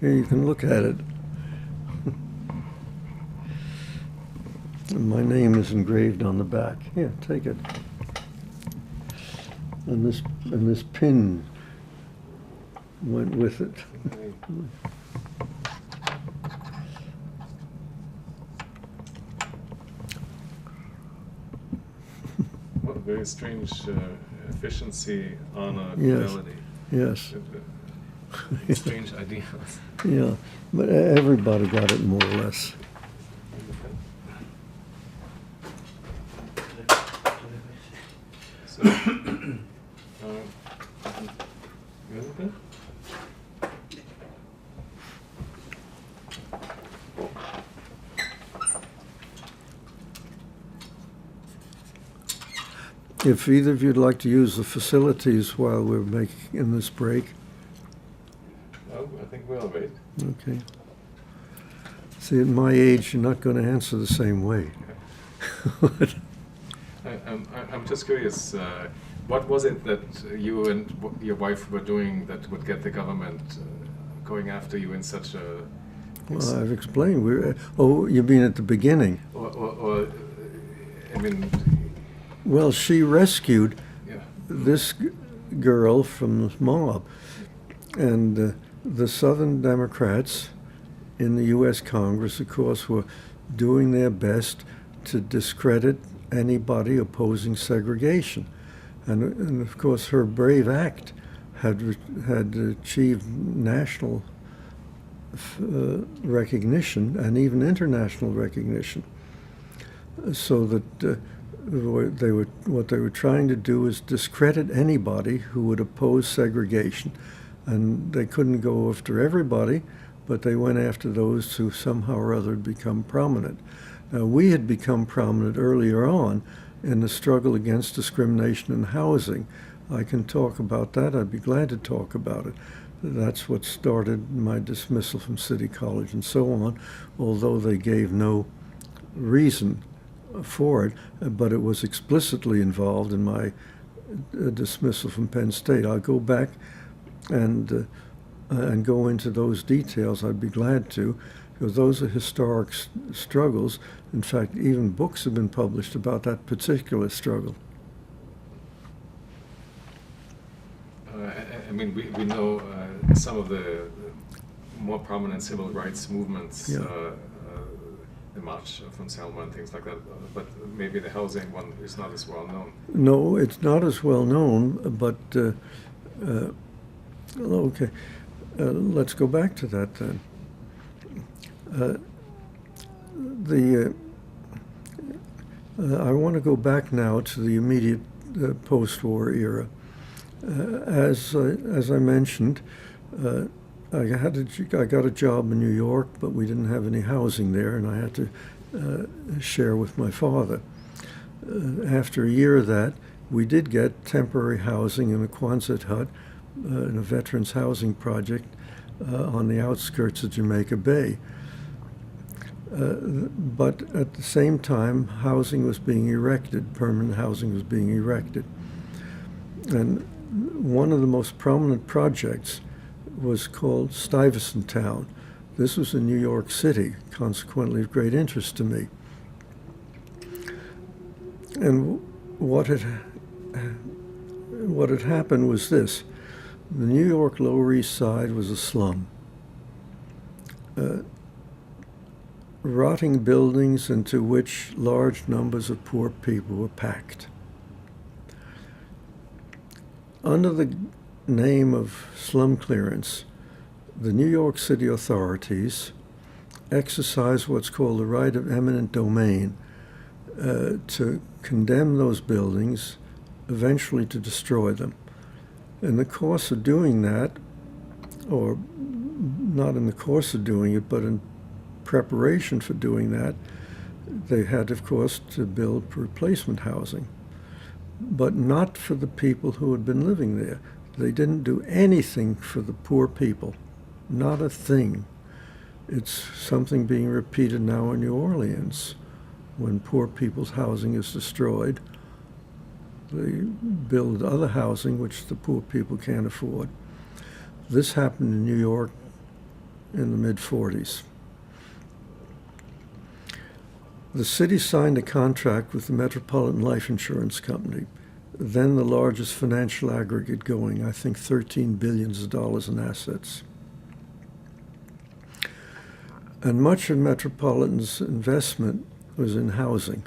Here, you can look at it. And my name is engraved on the back. Here, take it. And this pin went with it. Okay. What a very strange efficiency, honor, Yes. fidelity. Yes. Strange ideas. Yeah, but everybody got it more or less. So, you understand? If either of you'd like to use the facilities while we're making this break. No, I think we'll wait. Okay. See, at my age, you're not going to answer the same way. I'm just curious, what was it that you and your wife were doing that would get the government going after you in such a... Well, I've explained. Oh, you mean at the beginning? Or I mean... Well, she rescued Yeah. this girl from the mob. And the Southern Democrats in the U.S. Congress, of course, were doing their best to discredit anybody opposing segregation. And of course, her brave act had achieved national recognition and even international recognition. So that what they were trying to do is discredit anybody who would oppose segregation. And they couldn't go after everybody, but they went after those who somehow or other had become prominent. Now, we had become prominent earlier on in the struggle against discrimination in housing. I can talk about that. I'd be glad to talk about it. That's what started my dismissal from City College and so on, although they gave no reason for it, but it was explicitly involved in my dismissal from Penn State. I'll go back and go into those details. I'd be glad to, because those are historic struggles. In fact, even books have been published about that particular struggle. I mean, we know some of the more prominent civil rights movements, Yeah. the March from Selma and things like that, but maybe the housing one is not as well known. No, it's not as well known, but okay. Let's go back to that then. I want to go back now to the immediate post-war era. As I mentioned, I got a job in New York, but we didn't have any housing there, and I had to share with my father. After a year of that, we did get temporary housing in a Quonset hut in a veterans housing project on the outskirts of Jamaica Bay. But at the same time, housing was being erected, permanent housing was being erected. And one of the most prominent projects was called Stuyvesant Town. This was in New York City, consequently of great interest to me. And what had happened was this. The New York Lower East Side was a slum. Rotting buildings into which large numbers of poor people were packed. Under the name of slum clearance, the New York City authorities exercised what's called the right of eminent domain to condemn those buildings, eventually to destroy them. In the course of doing that, or not in the course of doing it, but in preparation for doing that, they had, of course, to build replacement housing, but not for the people who had been living there. They didn't do anything for the poor people, not a thing. It's something being repeated now in New Orleans. When poor people's housing is destroyed, they build other housing which the poor people can't afford. This happened in New York in the mid-40s. The city signed a contract with the Metropolitan Life Insurance Company, then the largest financial aggregate going, I think $13 billion in assets. And much of Metropolitan's investment was in housing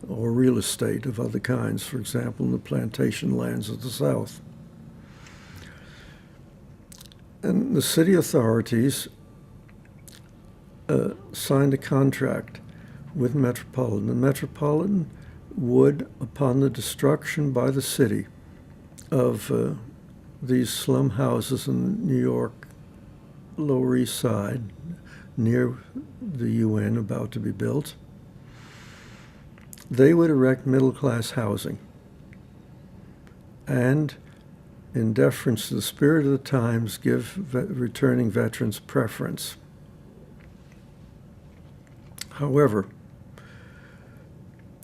or real estate of other kinds, for example, in the plantation lands of the South. And the city authorities signed a contract with Metropolitan. The Metropolitan would, upon the destruction by the city of these slum houses in the New York Lower East Side, near the UN about to be built, they would erect middle-class housing and, in deference to the spirit of the times, give returning veterans preference. However,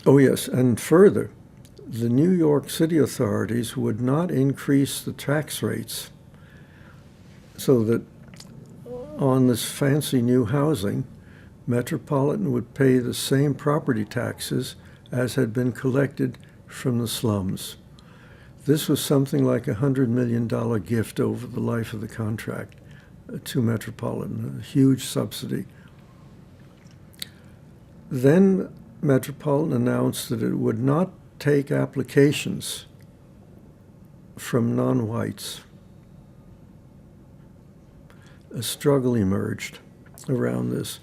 oh yes, and further, the New York City authorities would not increase the tax rates so that on this fancy new housing, Metropolitan would pay the same property taxes as had been collected from the slums. This was something like a $100 million gift over the life of the contract to Metropolitan, a huge subsidy. Then Metropolitan announced that it would not take applications from non-whites. A struggle emerged around this.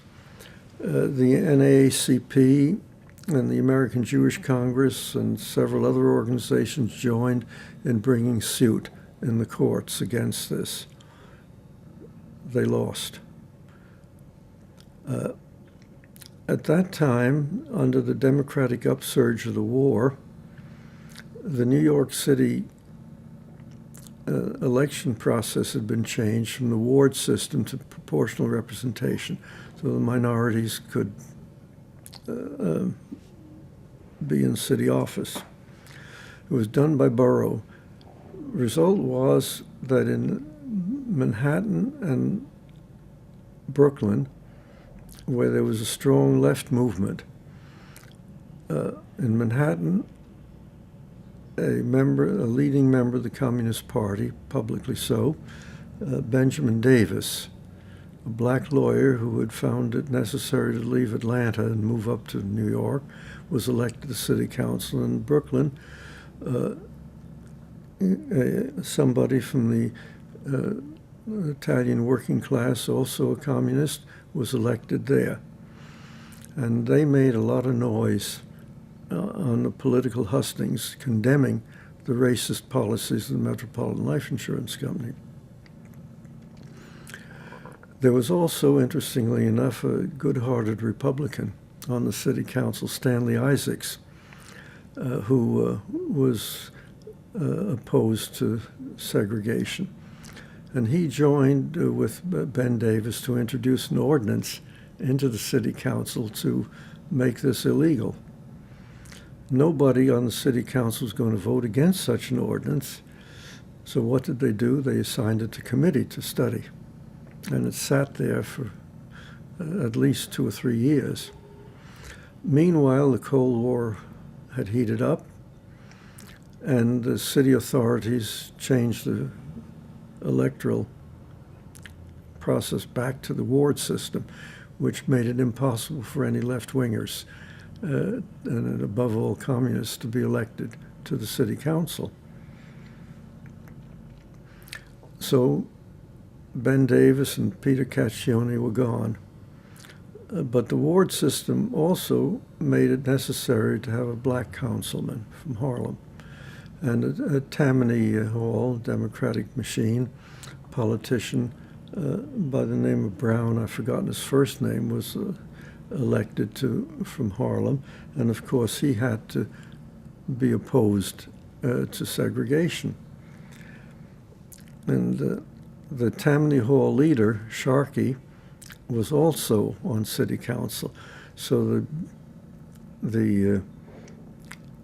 The NAACP and the American Jewish Congress and several other organizations joined in bringing suit in the courts against this. They lost. At that time, under the Democratic upsurge of the war, the New York City election process had been changed from the ward system to proportional representation, so the minorities could be in city office. It was done by borough. Result was that in Manhattan and Brooklyn, where there was a strong left movement, in Manhattan, a leading member of the Communist Party, publicly so, Benjamin Davis, a black lawyer who had found it necessary to leave Atlanta and move up to New York, was elected to city council in Brooklyn. Somebody from the Italian working class, also a communist, was elected there. And they made a lot of noise on the political hustings, condemning the racist policies of the Metropolitan Life Insurance Company. There was also, interestingly enough, a good-hearted Republican on the city council, Stanley Isaacs, who was opposed to segregation. And he joined with Ben Davis to introduce an ordinance into the city council to make this illegal. Nobody on the city council was going to vote against such an ordinance. So what did they do? They assigned it to committee to study. And it sat there for at least 2 or 3 years. Meanwhile, the Cold War had heated up, and the city authorities changed the electoral process back to the ward system, which made it impossible for any left-wingers, and above all communists, to be elected to the city council. So Ben Davis and Peter Caccione were gone. But the ward system also made it necessary to have a black councilman from Harlem. And at Tammany Hall, Democratic machine, politician by the name of Brown, I've forgotten his first name, was elected from Harlem. And of course, he had to be opposed to segregation. And the Tammany Hall leader, Sharkey, was also on city council. So the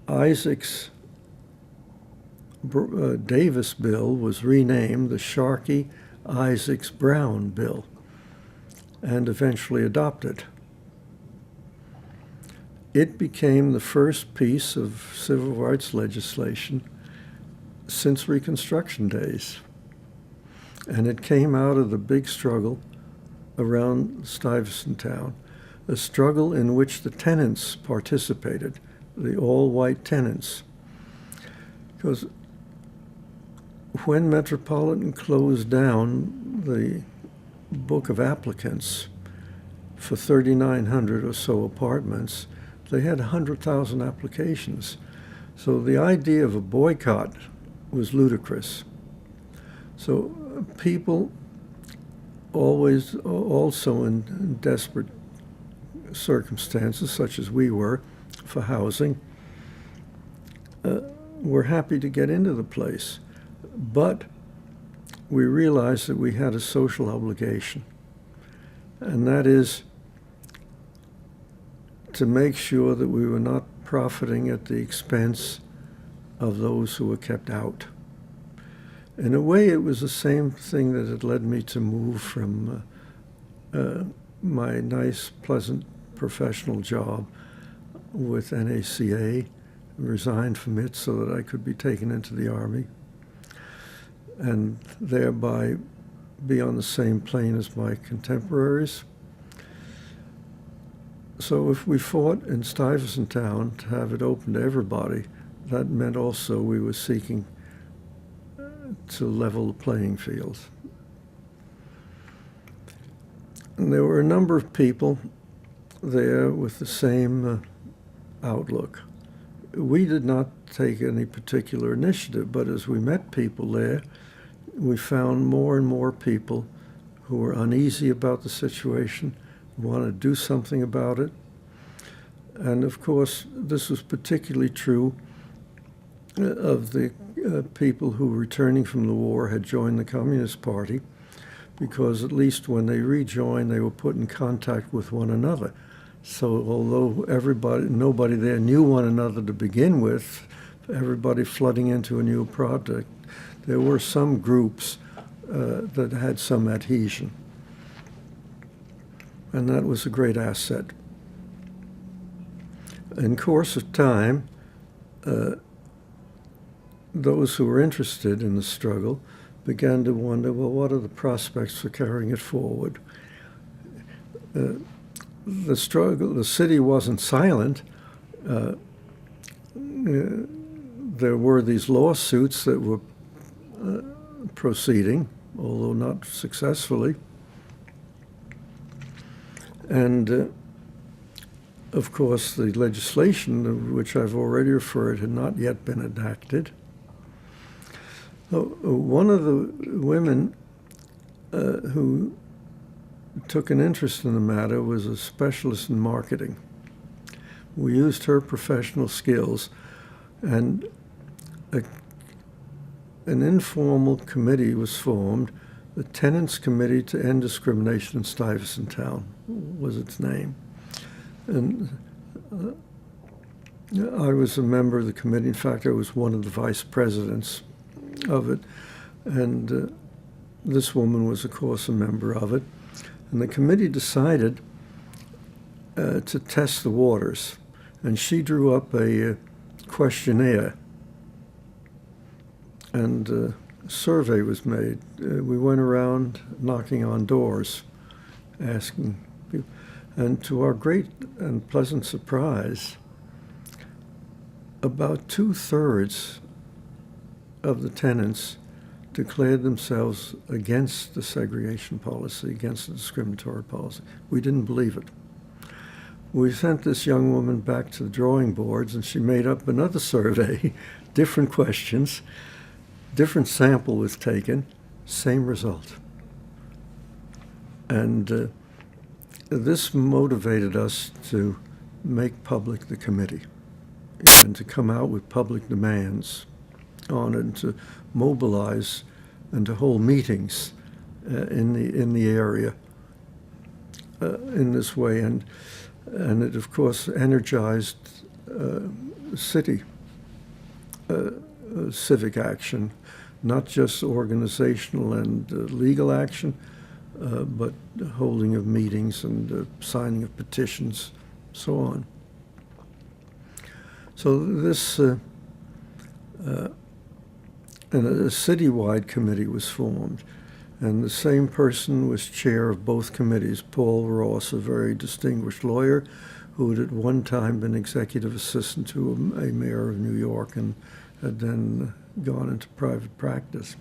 Isaacs Davis bill was renamed the Sharkey Isaacs Brown bill and eventually adopted. It became the first piece of civil rights legislation since Reconstruction days. And it came out of the big struggle around Stuyvesant Town, a struggle in which the tenants participated, the all-white tenants. Because when Metropolitan closed down the book of applicants for 3,900 or so apartments, they had 100,000 applications. So the idea of a boycott was ludicrous. So people always, also in desperate circumstances, such as we were, for housing, were happy to get into the place. But we realized that we had a social obligation, and that is to make sure that we were not profiting at the expense of those who were kept out. In a way, it was the same thing that had led me to move from my nice, pleasant professional job with NACA, resigned from it so that I could be taken into the Army and thereby be on the same plane as my contemporaries. So if we fought in Stuyvesant Town to have it open to everybody, that meant also we were seeking to level the playing field. And there were a number of people there with the same outlook. We did not take any particular initiative, but as we met people there, we found more and more people who were uneasy about the situation, wanted to do something about it. And of course, this was particularly true of the people who, returning from the war, had joined the Communist Party, because at least when they rejoined, they were put in contact with one another. So although nobody there knew one another to begin with, everybody flooding into a new project, there were some groups that had some adhesion. And that was a great asset. In course of time, those who were interested in the struggle began to wonder, well, what are the prospects for carrying it forward? The struggle, the city wasn't silent. There were these lawsuits that were proceeding, although not successfully. And of course, the legislation, of which I've already referred, had not yet been enacted. One of the women who took an interest in the matter was a specialist in marketing. We used her professional skills, and an informal committee was formed. The Tenants Committee to End Discrimination in Stuyvesant Town was its name. And I was a member of the committee. In fact, I was one of the vice presidents of it. And this woman was, of course, a member of it. And the committee decided to test the waters. And she drew up a questionnaire. And a survey was made. We went around knocking on doors, asking people. And to our great and pleasant surprise, about 2/3 of the tenants declared themselves against the segregation policy, against the discriminatory policy. We didn't believe it. We sent this young woman back to the drawing boards, and she made up another survey, different questions, different sample was taken, same result. And this motivated us to make public the committee and to come out with public demands on it, and to mobilize and to hold meetings in the area in this way. And it, of course, energized city civic action, not just organizational and legal action, but holding of meetings and signing of petitions, so on. So this, and a citywide committee was formed, and the same person was chair of both committees, Paul Ross, a very distinguished lawyer who had at one time been executive assistant to a mayor of New York and had then gone into private practice.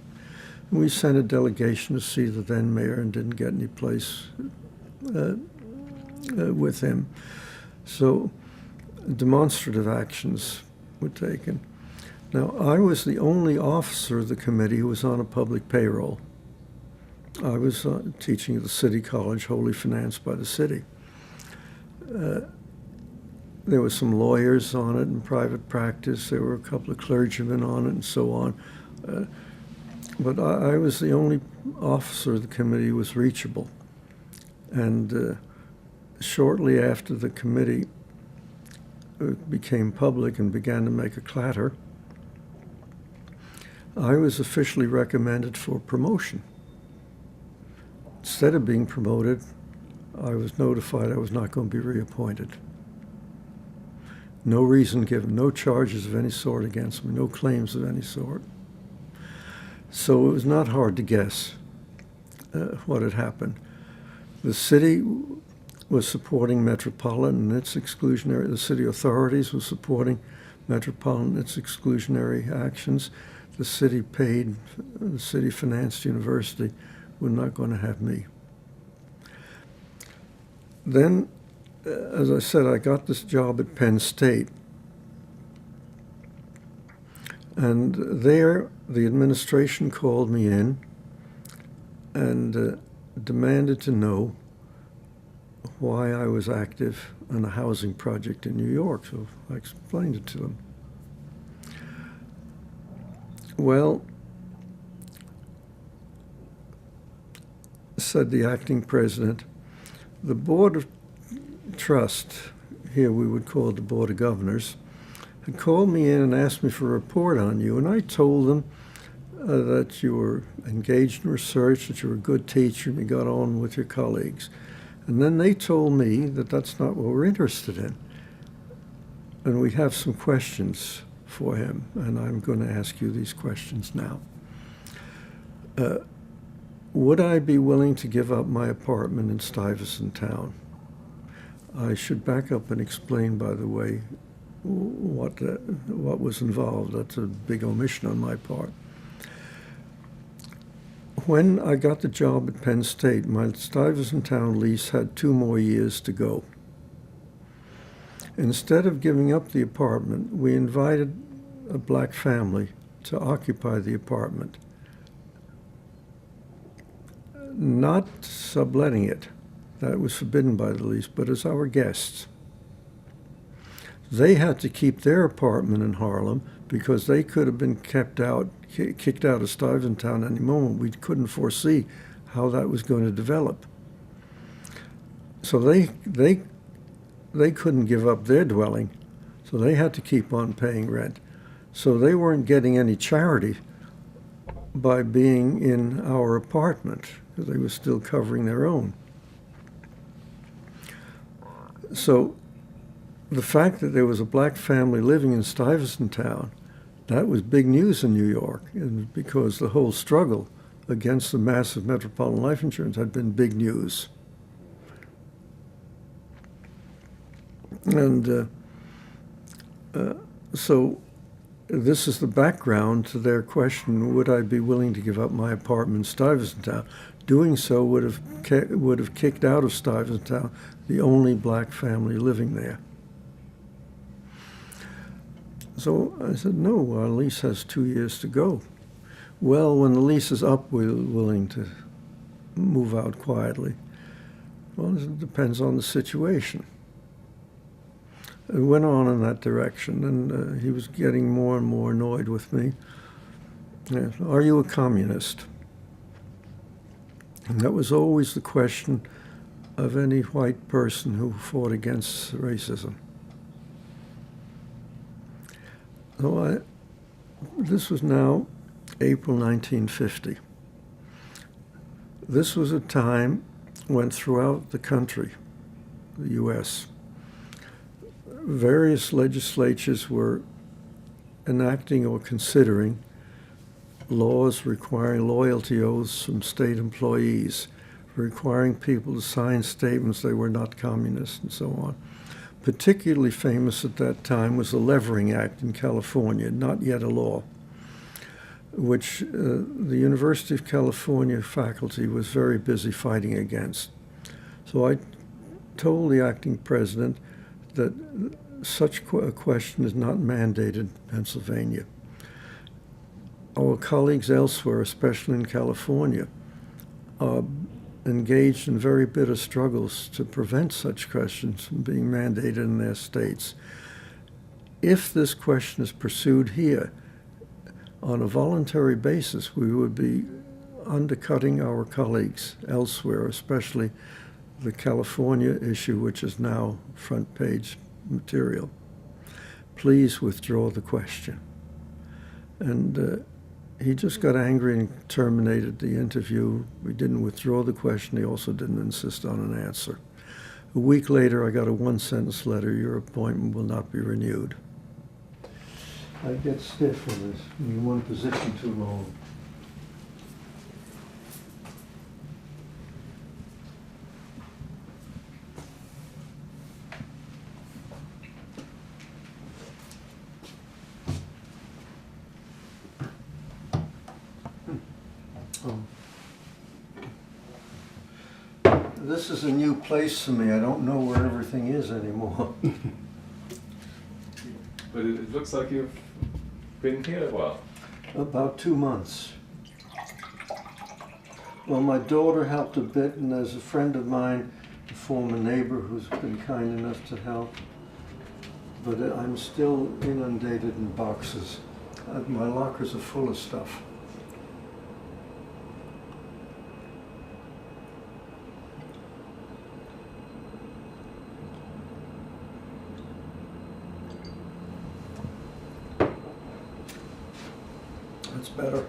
And we sent a delegation to see the then mayor and didn't get any place with him. So demonstrative actions were taken. Now, I was the only officer of the committee who was on a public payroll. I was teaching at the City College, wholly financed by the city. There were some lawyers on it in private practice. There were a couple of clergymen on it and so on. But I was the only officer of the committee who was reachable. And shortly after the committee became public and began to make a clatter, I was officially recommended for promotion. Instead of being promoted, I was notified I was not going to be reappointed. No reason given, no charges of any sort against me, no claims of any sort. So it was not hard to guess what had happened. The city was supporting Metropolitan and its exclusionary, the city authorities were supporting Metropolitan and its exclusionary actions. The city paid, the city financed university, were not going to have me. Then, as I said, I got this job at Penn State. And there, the administration called me in and demanded to know why I was active on a housing project in New York. So I explained it to them. Well, said the acting president, the Board of Trust, here we would call it the Board of Governors, had called me in and asked me for a report on you, and I told them that you were engaged in research, that you were a good teacher, and you got on with your colleagues. And then they told me that that's not what we're interested in. And we have some questions for him, and I'm going to ask you these questions now. Would I be willing to give up my apartment in Stuyvesant Town? I should back up and explain, by the way, what was involved. That's a big omission on my part. When I got the job at Penn State, my Stuyvesant Town lease had 2 more years to go. Instead of giving up the apartment, we invited a black family to occupy the apartment, not subletting it. That was forbidden by the lease, but as our guests. They had to keep their apartment in Harlem because they could have been kicked out of Stuyvesant Town any moment. We couldn't foresee how that was going to develop. So they couldn't give up their dwelling, so they had to keep on paying rent. So they weren't getting any charity by being in our apartment, because they were still covering their own. So the fact that there was a black family living in Stuyvesant Town, that was big news in New York, and because the whole struggle against the massive metropolitan life insurance had been big news. And so this is the background to their question, would I be willing to give up my apartment in Stuyvesant Town? Doing so would have kicked out of Stuyvesant Town the only black family living there. So I said, no, our lease has 2 years to go. Well, when the lease is up, we're willing to move out quietly. Well, it depends on the situation. It went on in that direction, and he was getting more and more annoyed with me. Are you a communist? And that was always the question of any white person who fought against racism. So this was now April 1950. This was a time when throughout the country, the U.S., various legislatures were enacting or considering laws requiring loyalty oaths from state employees, requiring people to sign statements they were not communists, and so on. Particularly famous at that time was the Levering Act in California, not yet a law, which the University of California faculty was very busy fighting against. So I told the acting president that such a question is not mandated in Pennsylvania. Our colleagues elsewhere, especially in California, are engaged in very bitter struggles to prevent such questions from being mandated in their states. If this question is pursued here on a voluntary basis, we would be undercutting our colleagues elsewhere, especially the California issue, which is now front page material. Please withdraw the question. And he just got angry and terminated the interview. We didn't withdraw the question. He also didn't insist on an answer. A week later, I got a 1-sentence letter: your appointment will not be renewed. I get stiff in this, in one position too long. This is a new place to me. I don't know where everything is anymore. But it looks like you've been here a while. About 2 months. Well, my daughter helped a bit, and there's a friend of mine, a former neighbor, who's been kind enough to help. But I'm still inundated in boxes. My lockers are full of stuff. That's better.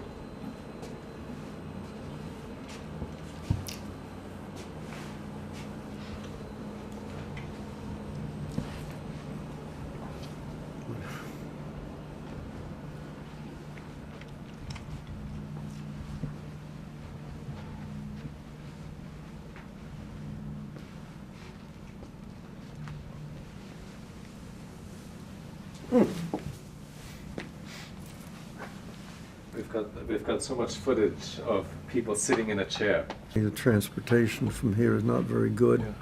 We've got so much footage of people sitting in a chair. The transportation from here is not very good. Yeah.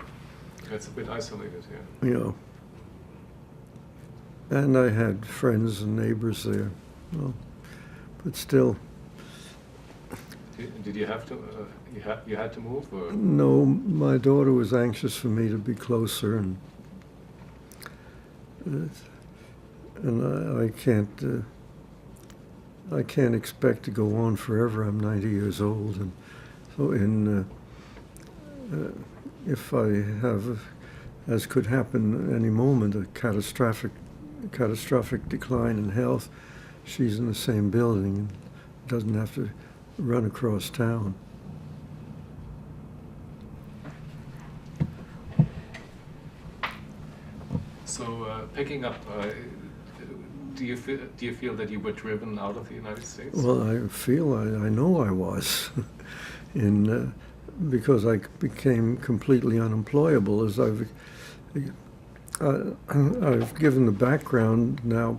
It's a bit isolated here. You know. And I had friends and neighbors there. Well, but still. Did you have to? You had to move, or? No, my daughter was anxious for me to be closer, and I can't expect to go on forever. I'm 90 years old, and so if I have, as could happen any moment, a catastrophic decline in health, she's in the same building and doesn't have to run across town. So picking up, do you feel that you were driven out of the United States? Well, I know I was, because I became completely unemployable as I've given the background now.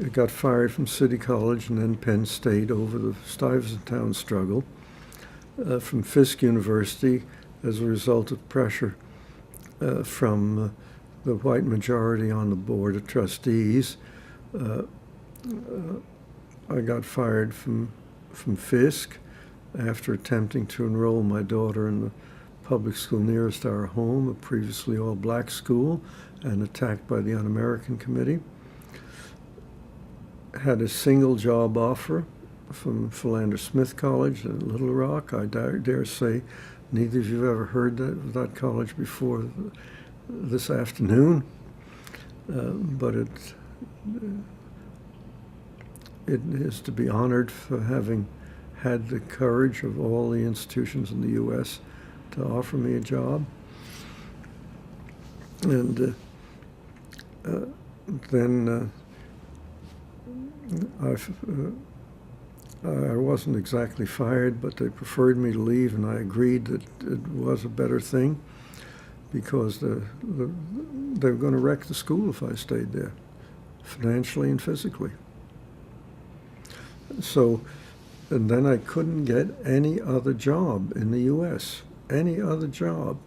I got fired from City College and then Penn State over the Stuyvesant struggle, from Fisk University as a result of pressure from the white majority on the board of trustees. I got fired from Fisk after attempting to enroll my daughter in the public school nearest our home, a previously all-black school, and attacked by the Un-American Committee. Had a single job offer from Philander Smith College in Little Rock. I dare say neither of you have ever heard of that college before this afternoon, but it is to be honored for having had the courage of all the institutions in the U.S. to offer me a job. And then I wasn't exactly fired, but they preferred me to leave, and I agreed that it was a better thing because they were going to wreck the school if I stayed there, financially and physically. So, and then I couldn't get any other job in the U.S., any other job.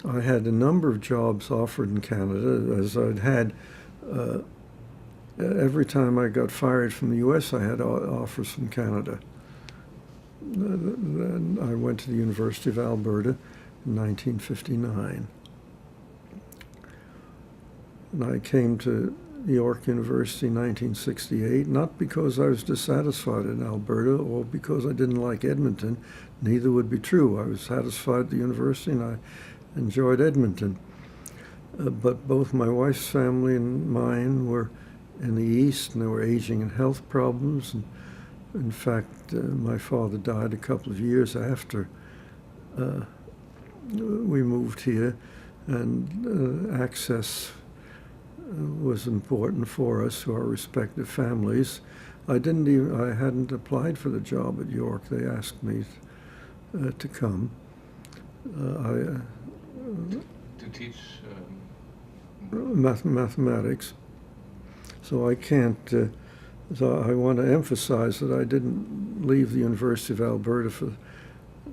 I had a number of jobs offered in Canada, as I'd had every time I got fired from the U.S., I had offers from Canada. Then I went to the University of Alberta in 1959. And I came to York University in 1968, not because I was dissatisfied in Alberta or because I didn't like Edmonton. Neither would be true. I was satisfied at the university and I enjoyed Edmonton. But both my wife's family and mine were in the East, and they were aging and health problems. And in fact, my father died a couple of years after we moved here, and access was important for us to our respective families. I hadn't applied for the job at York. They asked me to come. To teach mathematics. So I can't, so I want to emphasize that I didn't leave the University of Alberta for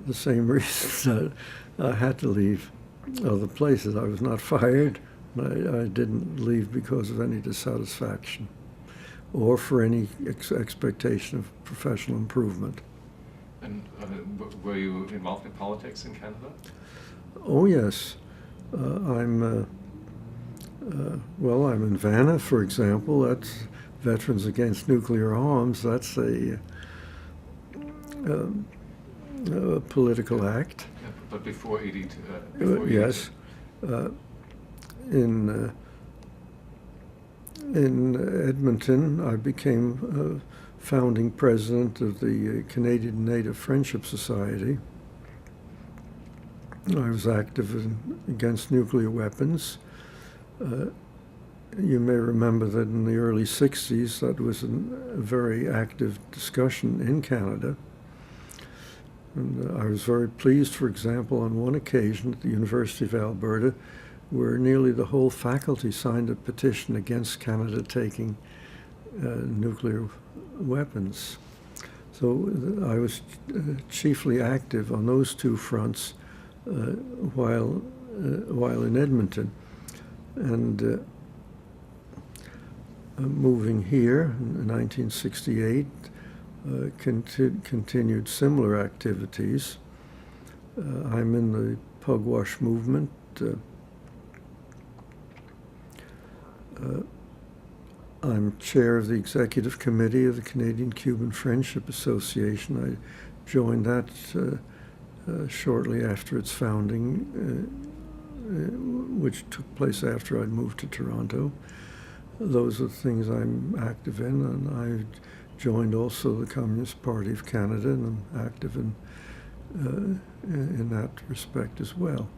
the same reasons I had to leave other places. I was not fired. I didn't leave because of any dissatisfaction or for any expectation of professional improvement. And were you involved in politics in Canada? Oh, yes. I'm in VANA, for example. That's Veterans Against Nuclear Arms. That's a political act. Yeah, but before 82. Yes. In Edmonton, I became founding president of the Canadian Native Friendship Society. I was active against nuclear weapons. You may remember that in the early 60s, that was a very active discussion in Canada. And I was very pleased, for example, on one occasion at the University of Alberta, where nearly the whole faculty signed a petition against Canada taking nuclear weapons. So I was chiefly active on those two fronts while in Edmonton. And moving here in 1968, continued similar activities. I'm in the Pugwash movement. I'm chair of the executive committee of the Canadian-Cuban Friendship Association. I joined that shortly after its founding, which took place after I'd moved to Toronto. Those are the things I'm active in, and I joined also the Communist Party of Canada, and I'm active in that respect as well.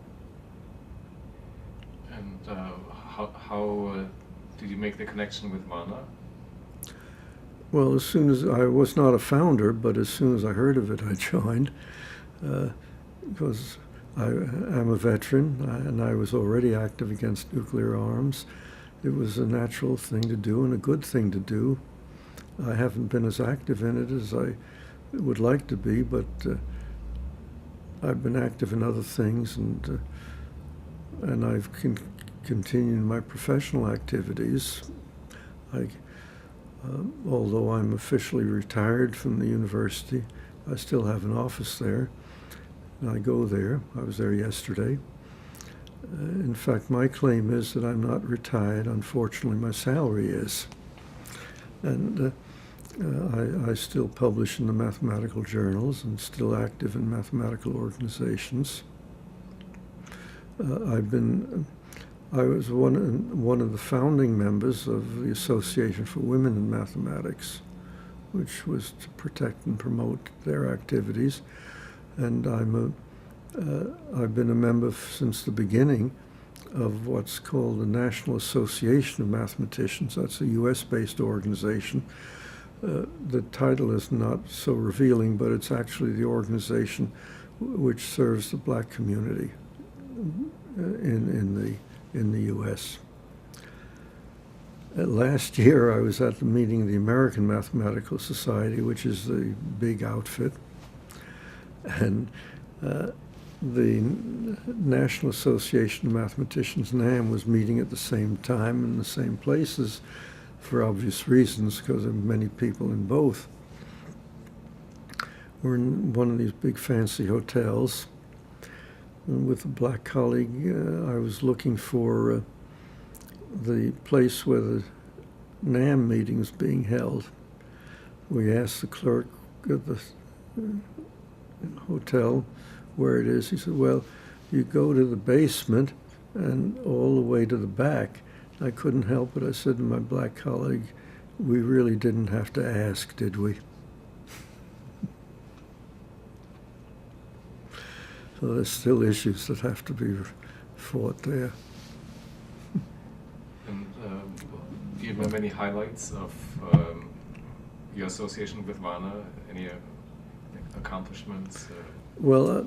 And how did you make the connection with VANA? Well, as soon as I was not a founder, but as soon as I heard of it, I joined, because I am a veteran, and I was already active against nuclear arms. It was a natural thing to do and a good thing to do. I haven't been as active in it as I would like to be, but I've been active in other things, and I've continued my professional activities. Although I'm officially retired from the university, I still have an office there, and I go there. I was there yesterday. In fact, my claim is that I'm not retired. Unfortunately, my salary is. And I still publish in the mathematical journals and still active in mathematical organizations. I was one of the founding members of the Association for Women in Mathematics, which was to protect and promote their activities. And I've been a member since the beginning of what's called the National Association of Mathematicians. That's a US-based organization. The title is not so revealing, but it's actually the organization which serves the black community in the US. Last year, I was at the meeting of the American Mathematical Society, which is the big outfit, and the National Association of Mathematicians, NAM, was meeting at the same time in the same places for obvious reasons, because there are many people in both. We're in one of these big fancy hotels, and with a black colleague, I was looking for the place where the NAM meeting was being held. We asked the clerk at the hotel where it is. He said, well, you go to the basement and all the way to the back. I couldn't help it. I said to my black colleague, we really didn't have to ask, did we? So there's still issues that have to be fought there. And do you remember any highlights of your association with VANA? Any accomplishments? Well,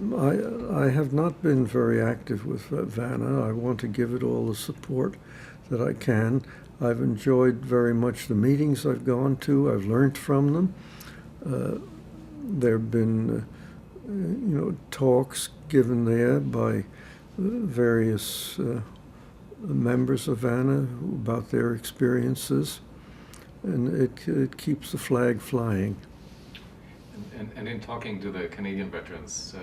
I have not been very active with VANA. I want to give it all the support that I can. I've enjoyed very much the meetings I've gone to. I've learned from them. There have been, talks given there by various members of VANA about their experiences, and it keeps the flag flying. And in talking to the Canadian veterans,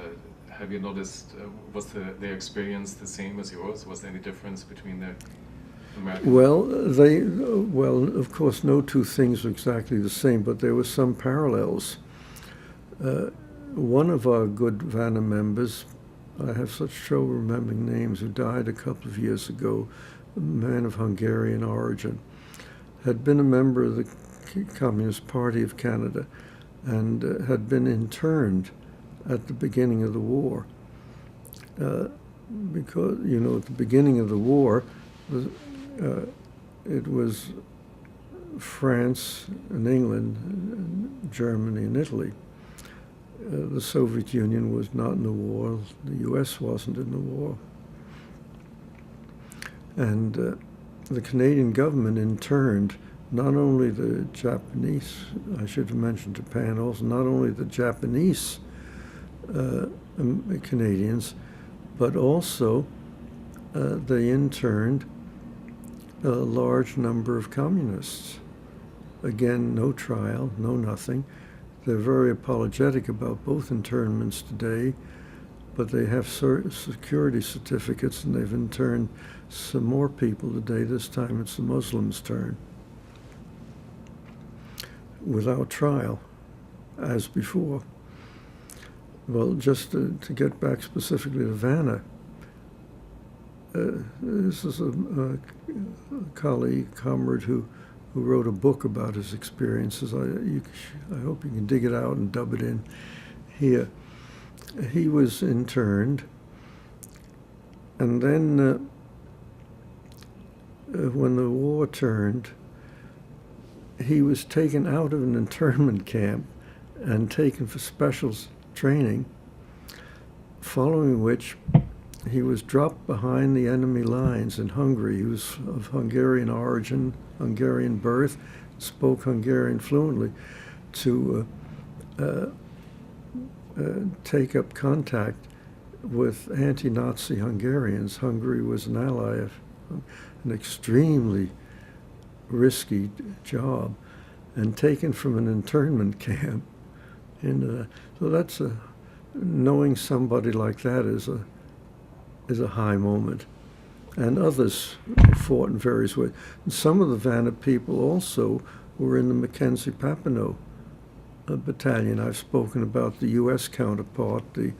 have you noticed, was their experience the same as yours? Was there any difference between the American? Well, of course, no two things are exactly the same, but there were some parallels. One of our good VANA members, I have such trouble remembering names, who died a couple of years ago, a man of Hungarian origin, had been a member of the Communist Party of Canada, and had been interned at the beginning of the war. Because, at the beginning of the war, it was France and England, and Germany and Italy. The Soviet Union was not in the war. The US wasn't in the war. And the Canadian government interned not only the Japanese, I should have mentioned Japan also, not only the Japanese Canadians, but also they interned a large number of communists. Again, no trial, no nothing. They're very apologetic about both internments today, but they have security certificates, and they've interned some more people today. This time it's the Muslims' turn, without trial, as before. Well, just to get back specifically to Vanna, this is a colleague, comrade, who wrote a book about his experiences. I hope you can dig it out and dub it in here. He was interned, and then when the war turned, he was taken out of an internment camp and taken for specials training, following which he was dropped behind the enemy lines in Hungary. He was of Hungarian origin, Hungarian birth, spoke Hungarian fluently, to take up contact with anti-Nazi Hungarians. Hungary was an ally of an extremely risky job, and taken from an internment camp. So that's knowing somebody like that is a high moment. And others fought in various ways. And some of the Vanna people also were in the Mackenzie-Papineau battalion. I've spoken about the U.S. counterpart, the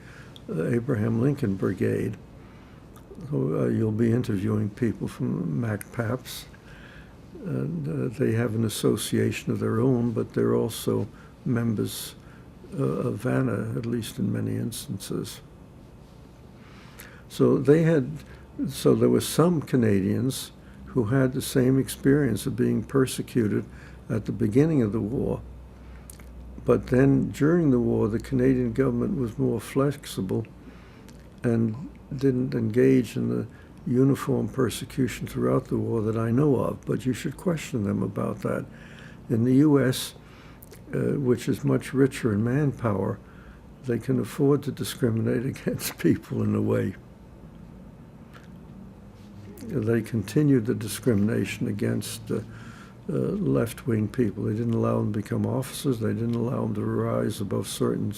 Abraham Lincoln Brigade. So, you'll be interviewing people from MacPaps. And they have an association of their own, but they're also members of Vanna, at least in many instances. So there were some Canadians who had the same experience of being persecuted at the beginning of the war. But then during the war, the Canadian government was more flexible and didn't engage in the uniform persecution throughout the war that I know of, but you should question them about that. In the U.S., which is much richer in manpower, they can afford to discriminate against people in a way. They continued the discrimination against left-wing people. They didn't allow them to become officers. They didn't allow them to rise above certain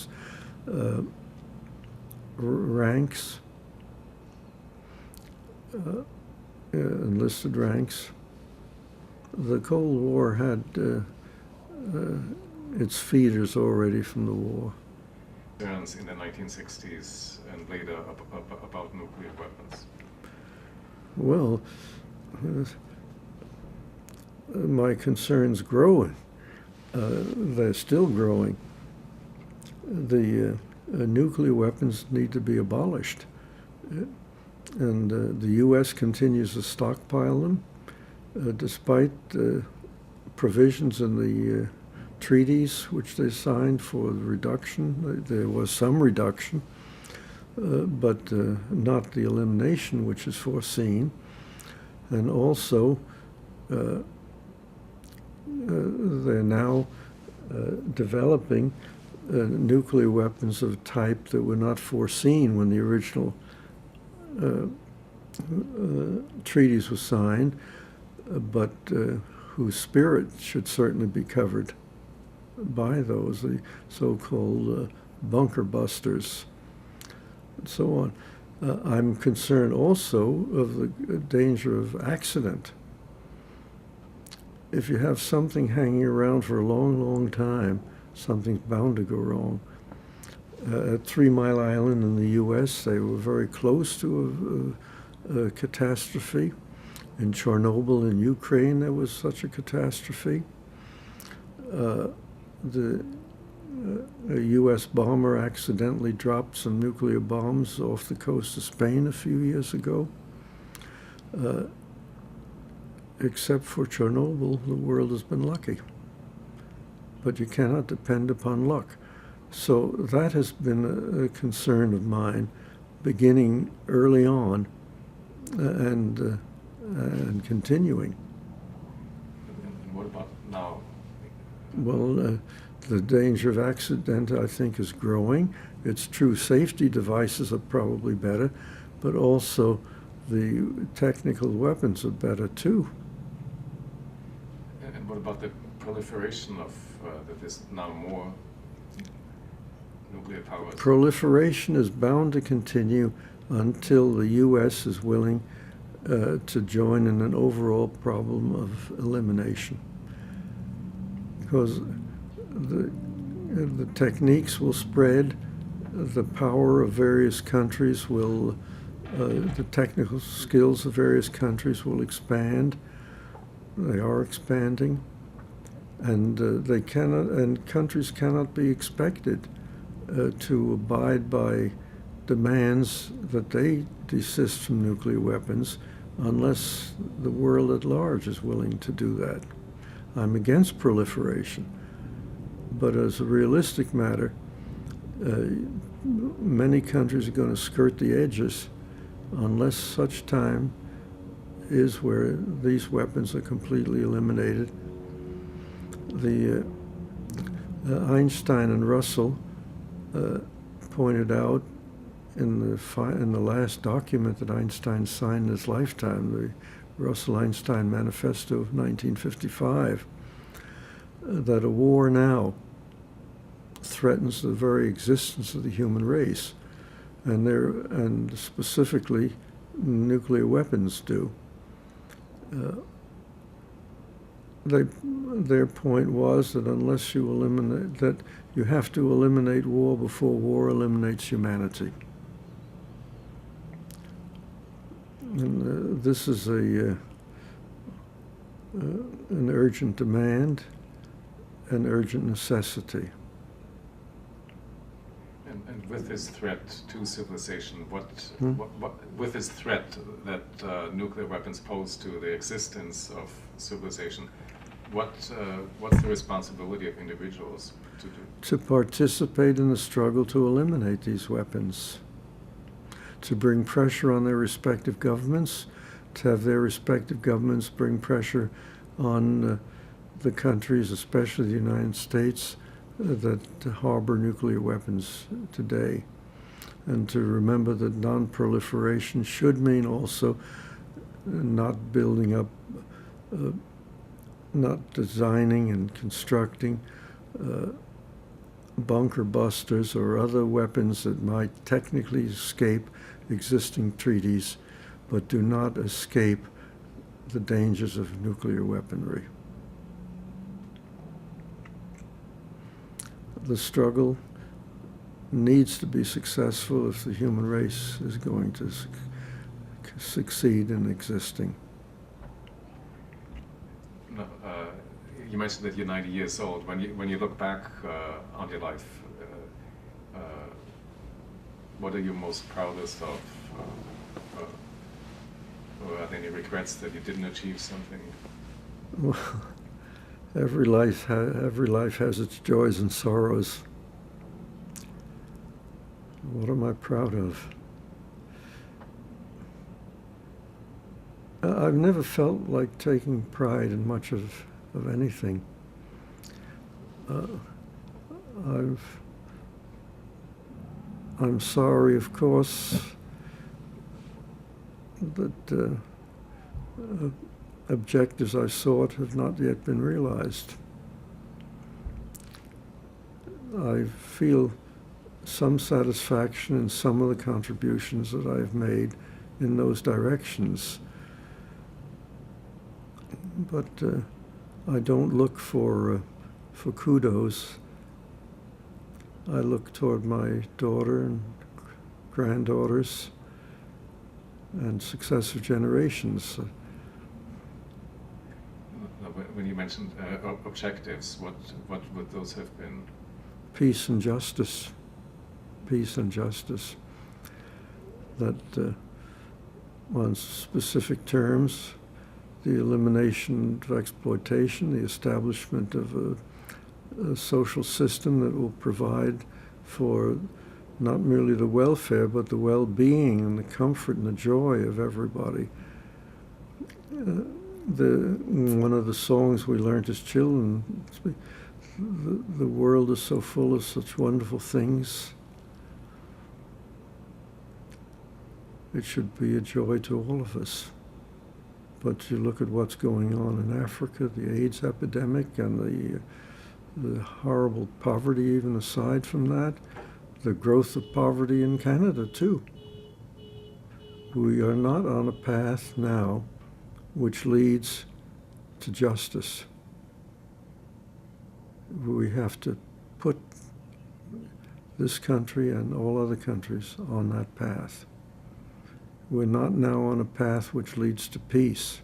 ranks, enlisted ranks. The Cold War had its feeders already from the war. Concerns in the 1960s and later about nuclear weapons. Well, my concerns growing. They're still growing. The nuclear weapons need to be abolished. And the U.S. continues to stockpile them, despite provisions in the treaties which they signed for the reduction. There was some reduction, but not the elimination which is foreseen. And also, they're now developing nuclear weapons of a type that were not foreseen when the original treaties were signed, but whose spirit should certainly be covered by those, the so-called bunker busters, and so on. I'm concerned also of the danger of accident. If you have something hanging around for a long, long time, something's bound to go wrong. At 3 Mile Island in the U.S., they were very close to a catastrophe. In Chernobyl in Ukraine, there was such a catastrophe. A U.S. bomber accidentally dropped some nuclear bombs off the coast of Spain a few years ago. Except for Chernobyl, the world has been lucky. But you cannot depend upon luck. So that has been a concern of mine, beginning early on, and and continuing. And what about now? Well, the danger of accident, I think, is growing. Its true safety devices are probably better, but also the technical weapons are better too. And what about the proliferation of that there's now more nuclear powers? Proliferation is bound to continue until the U.S. is willing to join in an overall problem of elimination. Because the techniques will spread, the power of various countries will, the technical skills of various countries will expand. They are expanding, and countries cannot be expected to abide by demands that they desist from nuclear weapons unless the world at large is willing to do that. I'm against proliferation, but as a realistic matter, many countries are going to skirt the edges unless such time is where these weapons are completely eliminated. The Einstein and Russell pointed out in the last document that Einstein signed in his lifetime, the Russell-Einstein Manifesto of 1955, that a war now threatens the very existence of the human race, and specifically nuclear weapons do. Their point was that unless you eliminate, that you have to eliminate war before war eliminates humanity. And this is an urgent demand, an urgent necessity. And with this threat to civilization, what with this threat that nuclear weapons pose to the existence of civilization, what's the responsibility of individuals to do? To participate in the struggle to eliminate these weapons, to bring pressure on their respective governments, to have their respective governments bring pressure on the countries, especially the United States, that harbor nuclear weapons today. And to remember that non-proliferation should mean also not building up, not designing and constructing bunker busters or other weapons that might technically escape existing treaties, but do not escape the dangers of nuclear weaponry. The struggle needs to be successful if the human race is going to succeed in existing. No, you mentioned that you're 90 years old. When you look back on your life, what are you most proudest of? Or are there any regrets that you didn't achieve something? Well, every life has its joys and sorrows. What am I proud of? I've never felt like taking pride in much of anything. I'm sorry, of course, that objectives I sought have not yet been realized. I feel some satisfaction in some of the contributions that I've made in those directions. But I don't look for kudos. I look toward my daughter and granddaughters and successive generations. When you mentioned objectives, what would those have been? Peace and justice. Peace and justice. That on specific terms, the elimination of exploitation, the establishment of a social system that will provide for not merely the welfare, but the well-being and the comfort and the joy of everybody. one of the songs we learned as children, the world is so full of such wonderful things. It should be a joy to all of us. But you look at what's going on in Africa, the AIDS epidemic and the horrible poverty even aside from that, the growth of poverty in Canada too. We are not on a path now which leads to justice. We have to put this country and all other countries on that path. We're not now on a path which leads to peace.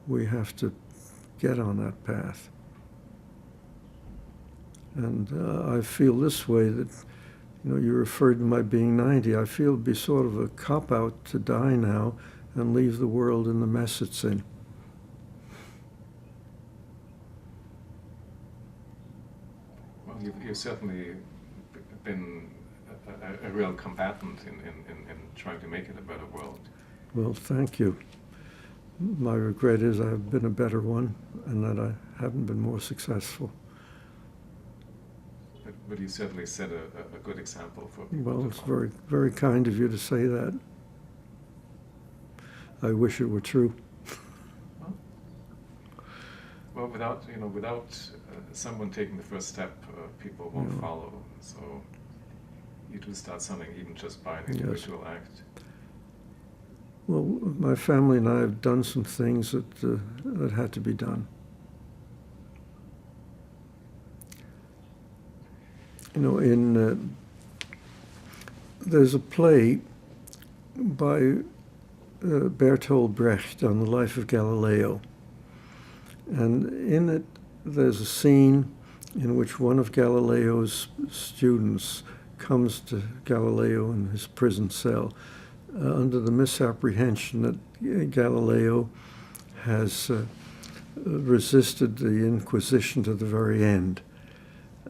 We have to get on that path. And I feel this way that, you referred to my being 90. I feel it'd be sort of a cop-out to die now and leave the world in the mess it's in. Well, you've certainly been a real combatant in trying to make it a better world. Well, thank you. My regret is I've been a better one and that I haven't been more successful. But you certainly set a good example for people. Well, it's very, very kind of you to say that. I wish it were true. Well, without someone taking the first step, people won't follow. So you do start something, even just by an individual act. Well, my family and I have done some things that had to be done. There's a play by Bertolt Brecht on the life of Galileo. And in it, there's a scene in which one of Galileo's students comes to Galileo in his prison cell under the misapprehension that Galileo has resisted the Inquisition to the very end.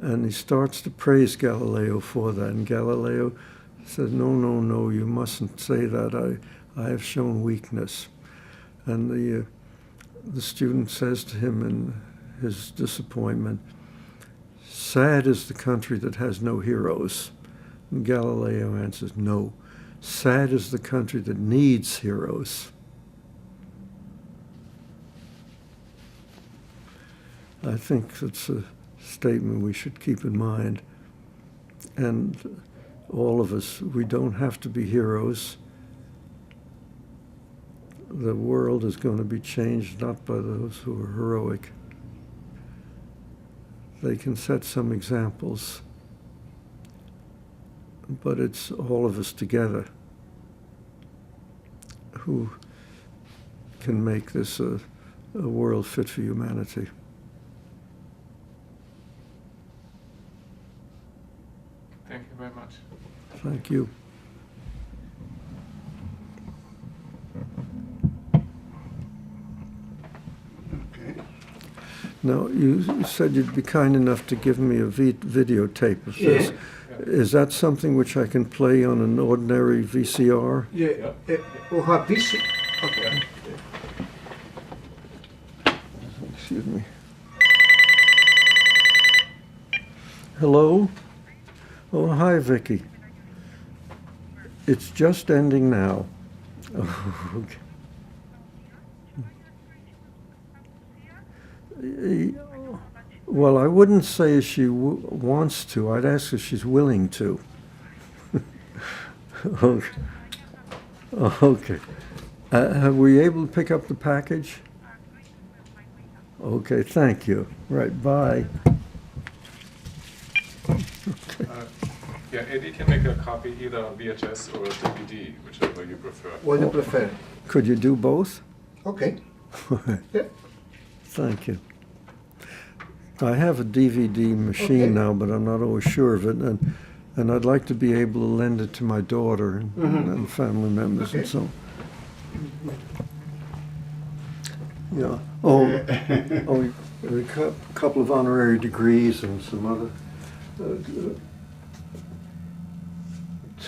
And he starts to praise Galileo for that. And Galileo says, no, you mustn't say that. I have shown weakness. And the student says to him in his disappointment, sad is the country that has no heroes. And Galileo answers, no, sad is the country that needs heroes. I think that's a statement we should keep in mind. And all of us, we don't have to be heroes. The world is going to be changed not by those who are heroic. They can set some examples, but it's all of us together who can make this a world fit for humanity. Thank you very much. Thank you. Okay. Now, you said you'd be kind enough to give me a videotape of this. Is that something which I can play on an ordinary VCR? Yeah. We'll have this. Okay. Excuse me. Hello? Oh, hi, Vicky. It's just ending now. Oh, okay. Well, I wouldn't say if she wants to. I'd ask if she's willing to. Okay. Okay. Were you able to pick up the package? Okay, thank you. Right, bye. Yeah, Eddie can make a copy either on VHS or DVD, whichever you prefer. What do you prefer? Could you do both? Okay. Yeah. Thank you. I have a DVD machine now, but I'm not always sure of it, and I'd like to be able to lend it to my daughter and family members and so on. Yeah. Oh, a couple of honorary degrees and some other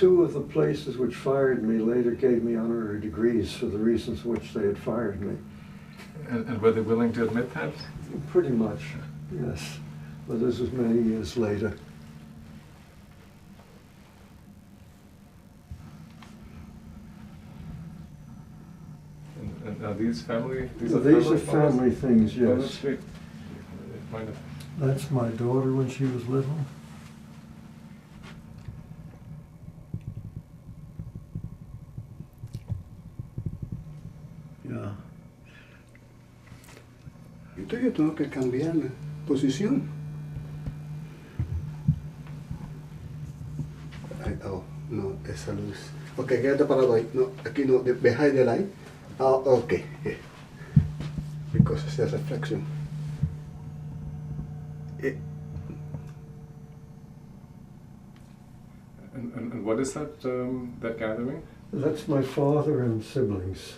two of the places which fired me later gave me honorary degrees for the reasons which they had fired me. And were they willing to admit that? Pretty much, yes. But this was many years later. And are these family? These are family things, Oh, yes. that's sweet. Mind if- That's my daughter when she was little. Yeah. Entonces yo tengo que cambiar la posición. Ay, oh, no, esa luz. Ok, quédate parado ahí. No, aquí no, behind the light. Oh, ok. Yeah. Because it's a reflection. Eh, And what is that that gathering? That's my father and siblings.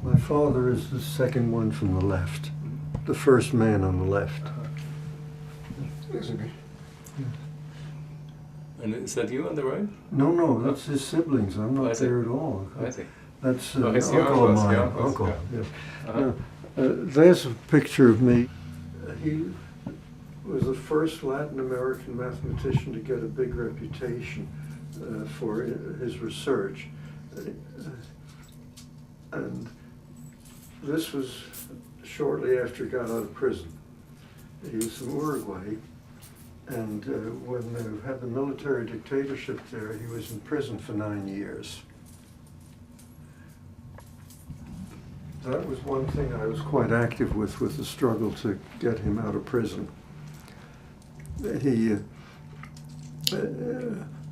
My father is the second one from the left, the first man on the left. That's okay. And is that you on the right? No, that's his siblings. I'm I not see. there at all. I see. That's Oh, it's your uncle of uncles, mine. your uncles, Uncle. yeah. Yes. Uh-huh. There's a picture of me. He was the first Latin American mathematician to get a big reputation for his research. And this was shortly after he got out of prison. He was from Uruguay, and when they had the military dictatorship there, he was in prison for 9 years. That was one thing I was quite active with the struggle to get him out of prison. He,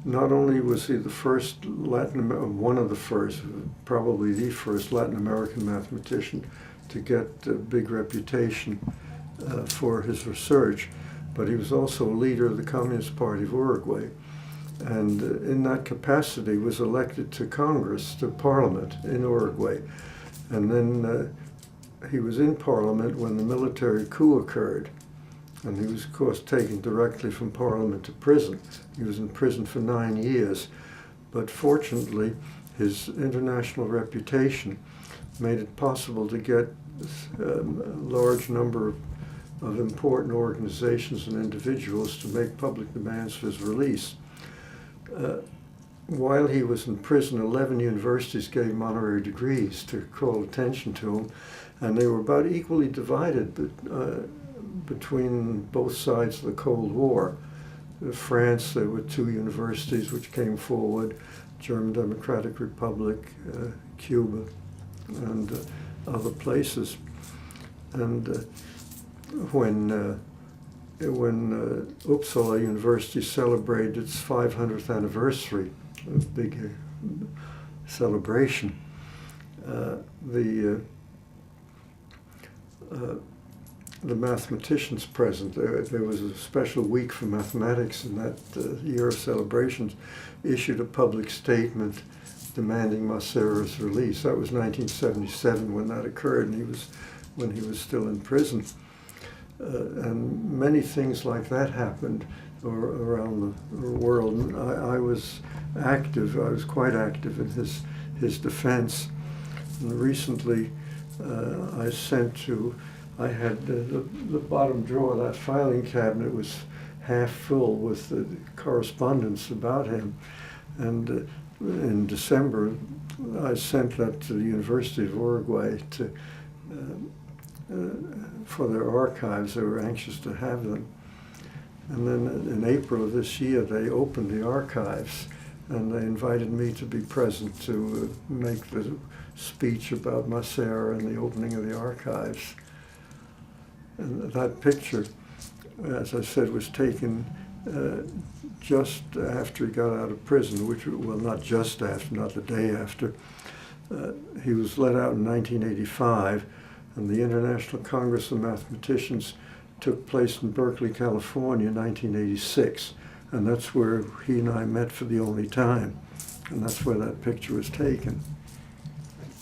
not only was he the first one of the first, probably the first Latin American mathematician to get a big reputation for his research, but he was also a leader of the Communist Party of Uruguay. And in that capacity was elected to Congress, to Parliament in Uruguay. And then he was in Parliament when the military coup occurred. And he was, of course, taken directly from Parliament to prison. He was in prison for 9 years. But fortunately, his international reputation made it possible to get a large number of important organizations and individuals to make public demands for his release. While he was in prison, 11 universities gave him honorary degrees to call attention to him, and they were about equally divided between both sides of the Cold War. In France, there were 2 universities which came forward, German Democratic Republic, Cuba, and other places. And when Uppsala University celebrated its 500th anniversary, a big celebration, the mathematicians present, there was a special week for mathematics in that year of celebrations, issued a public statement demanding Macera's release. That was 1977 when that occurred, and when he was still in prison. And many things like that happened around the world. And I was active. I was quite active in his defense. And recently, I had the bottom drawer of that filing cabinet was half full with the correspondence about him. And in December, I sent that to the University of Uruguay for their archives. They were anxious to have them. And then in April of this year, they opened the archives, and they invited me to be present to make the speech about Macera and the opening of the archives. And that picture, as I said, was taken just after he got out of prison, well, not just after, not the day after. He was let out in 1985, and the International Congress of Mathematicians took place in Berkeley, California in 1986. And that's where he and I met for the only time. And that's where that picture was taken.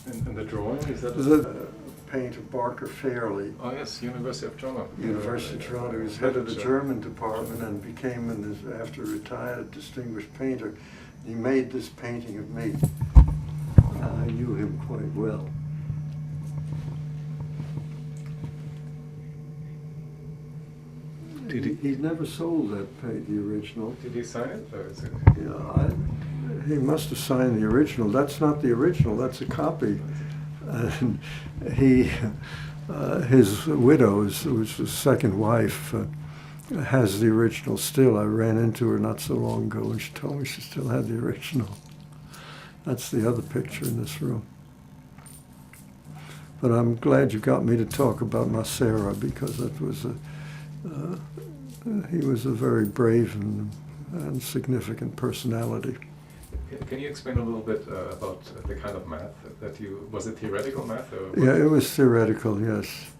And the drawing, is that? There's a painter Barker Fairley. Oh yes, University of Toronto. University of Toronto. He was head of the German department and became, after retired, a distinguished painter. He made this painting of me. I knew him quite well. He never sold the original. Did he sign it? Or is it? Yeah, he must have signed the original. That's not the original. That's a copy. And his widow, which was his second wife, has the original still. I ran into her not so long ago, and she told me she still had the original. That's the other picture in this room. But I'm glad you got me to talk about Macera, because that was he was a very brave and significant personality. Can you explain a little bit about the kind of math that was it theoretical math? Or what? Yeah, it was theoretical, yes.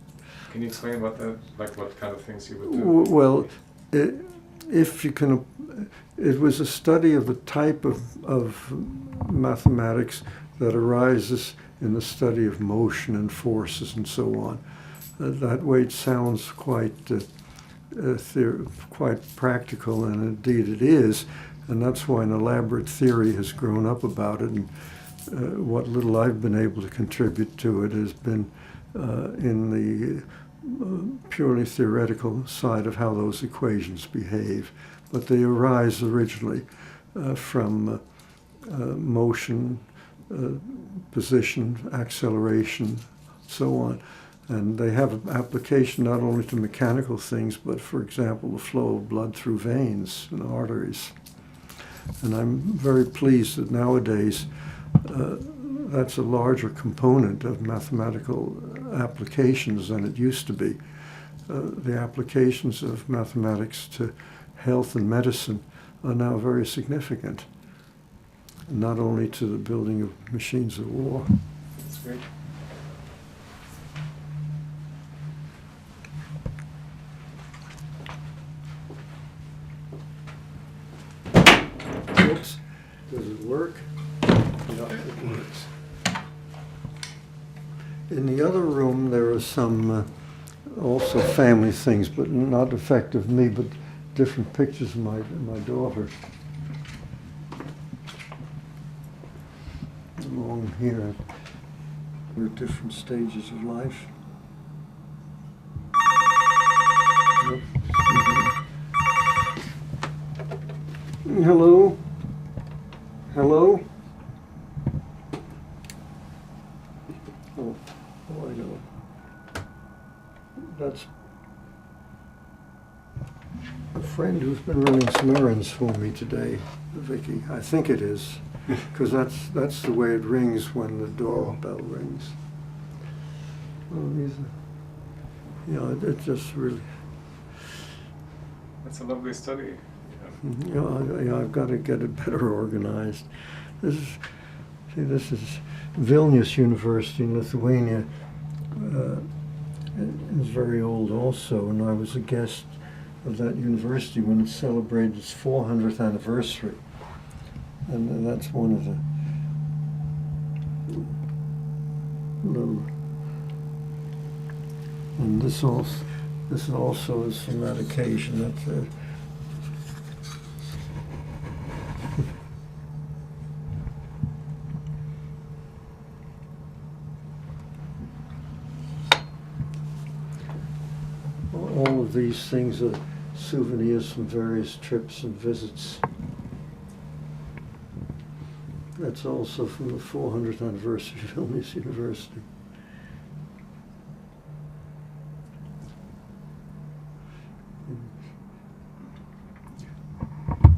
Can you explain what kind of things you would do? Well, if you can, it was a study of the type of mathematics that arises in the study of motion and forces and so on. That way it sounds quite practical, and indeed it is, and that's why an elaborate theory has grown up about it, and what little I've been able to contribute to it has been in the purely theoretical side of how those equations behave. But they arise originally from motion, position, acceleration, so on. And they have an application not only to mechanical things, but, for example, the flow of blood through veins and arteries. And I'm very pleased that nowadays that's a larger component of mathematical applications than it used to be. The applications of mathematics to health and medicine are now very significant, not only to the building of machines of war. That's great. Oops. Does it work? Yeah, it works. In the other room, there are some also family things, but not affecting me, but different pictures of my daughter. Along here, we're at different stages of life. Oops. Hello? Hello? Oh, I know. That's a friend who's been running some errands for me today, Vicky. I think it is, because that's the way it rings when the doorbell rings. Oh, it just really. That's a lovely study. Yeah, I've got to get it better organized. This is Vilnius University in Lithuania. It's very old also, and I was a guest of that university when it celebrated its 400th anniversary. And that's one of the little. And this also is from that occasion. That's all of these things are souvenirs from various trips and visits. That's also from the 400th anniversary of Vilnius University.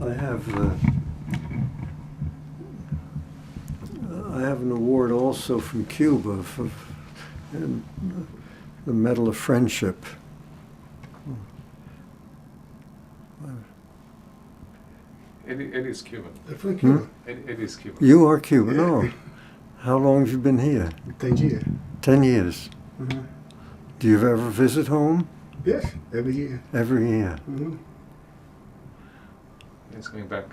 I have an award also from Cuba for the Medal of Friendship. Eddie's Cuban. From Cuba. Eddie's Cuban. You are Cuban, Yeah. oh. How long have you been here? 10 years. 10 years. Mm-hmm. Do you ever visit home? Yes, every year. Every year. Mm-hmm. He's going back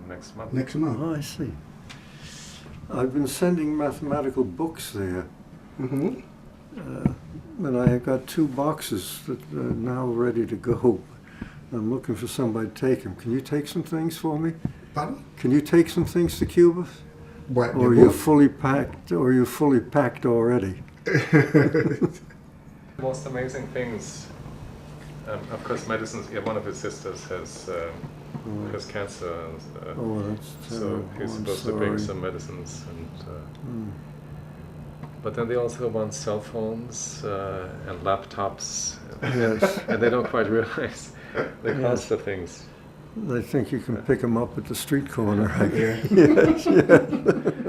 next month. Next month. Oh, I see. I've been sending mathematical books there. Mm-hmm. And I have got 2 boxes that are now ready to go. I'm looking for somebody to take them. Can you take some things for me? Pardon? Can you take some things to Cuba? What, Or are you fully packed? Or are you fully packed already? Most amazing things. Of course, medicines. Yeah, one of his sisters has cancer, and, Oh, that's so terrible. he's I'm supposed to bring sorry. some medicines. And Mm. but then they also want cell phones and laptops, Yes. and they don't quite realize the Yes. cost of things. They think you can pick them up at the street corner, I guess. Yeah. Yes, yes.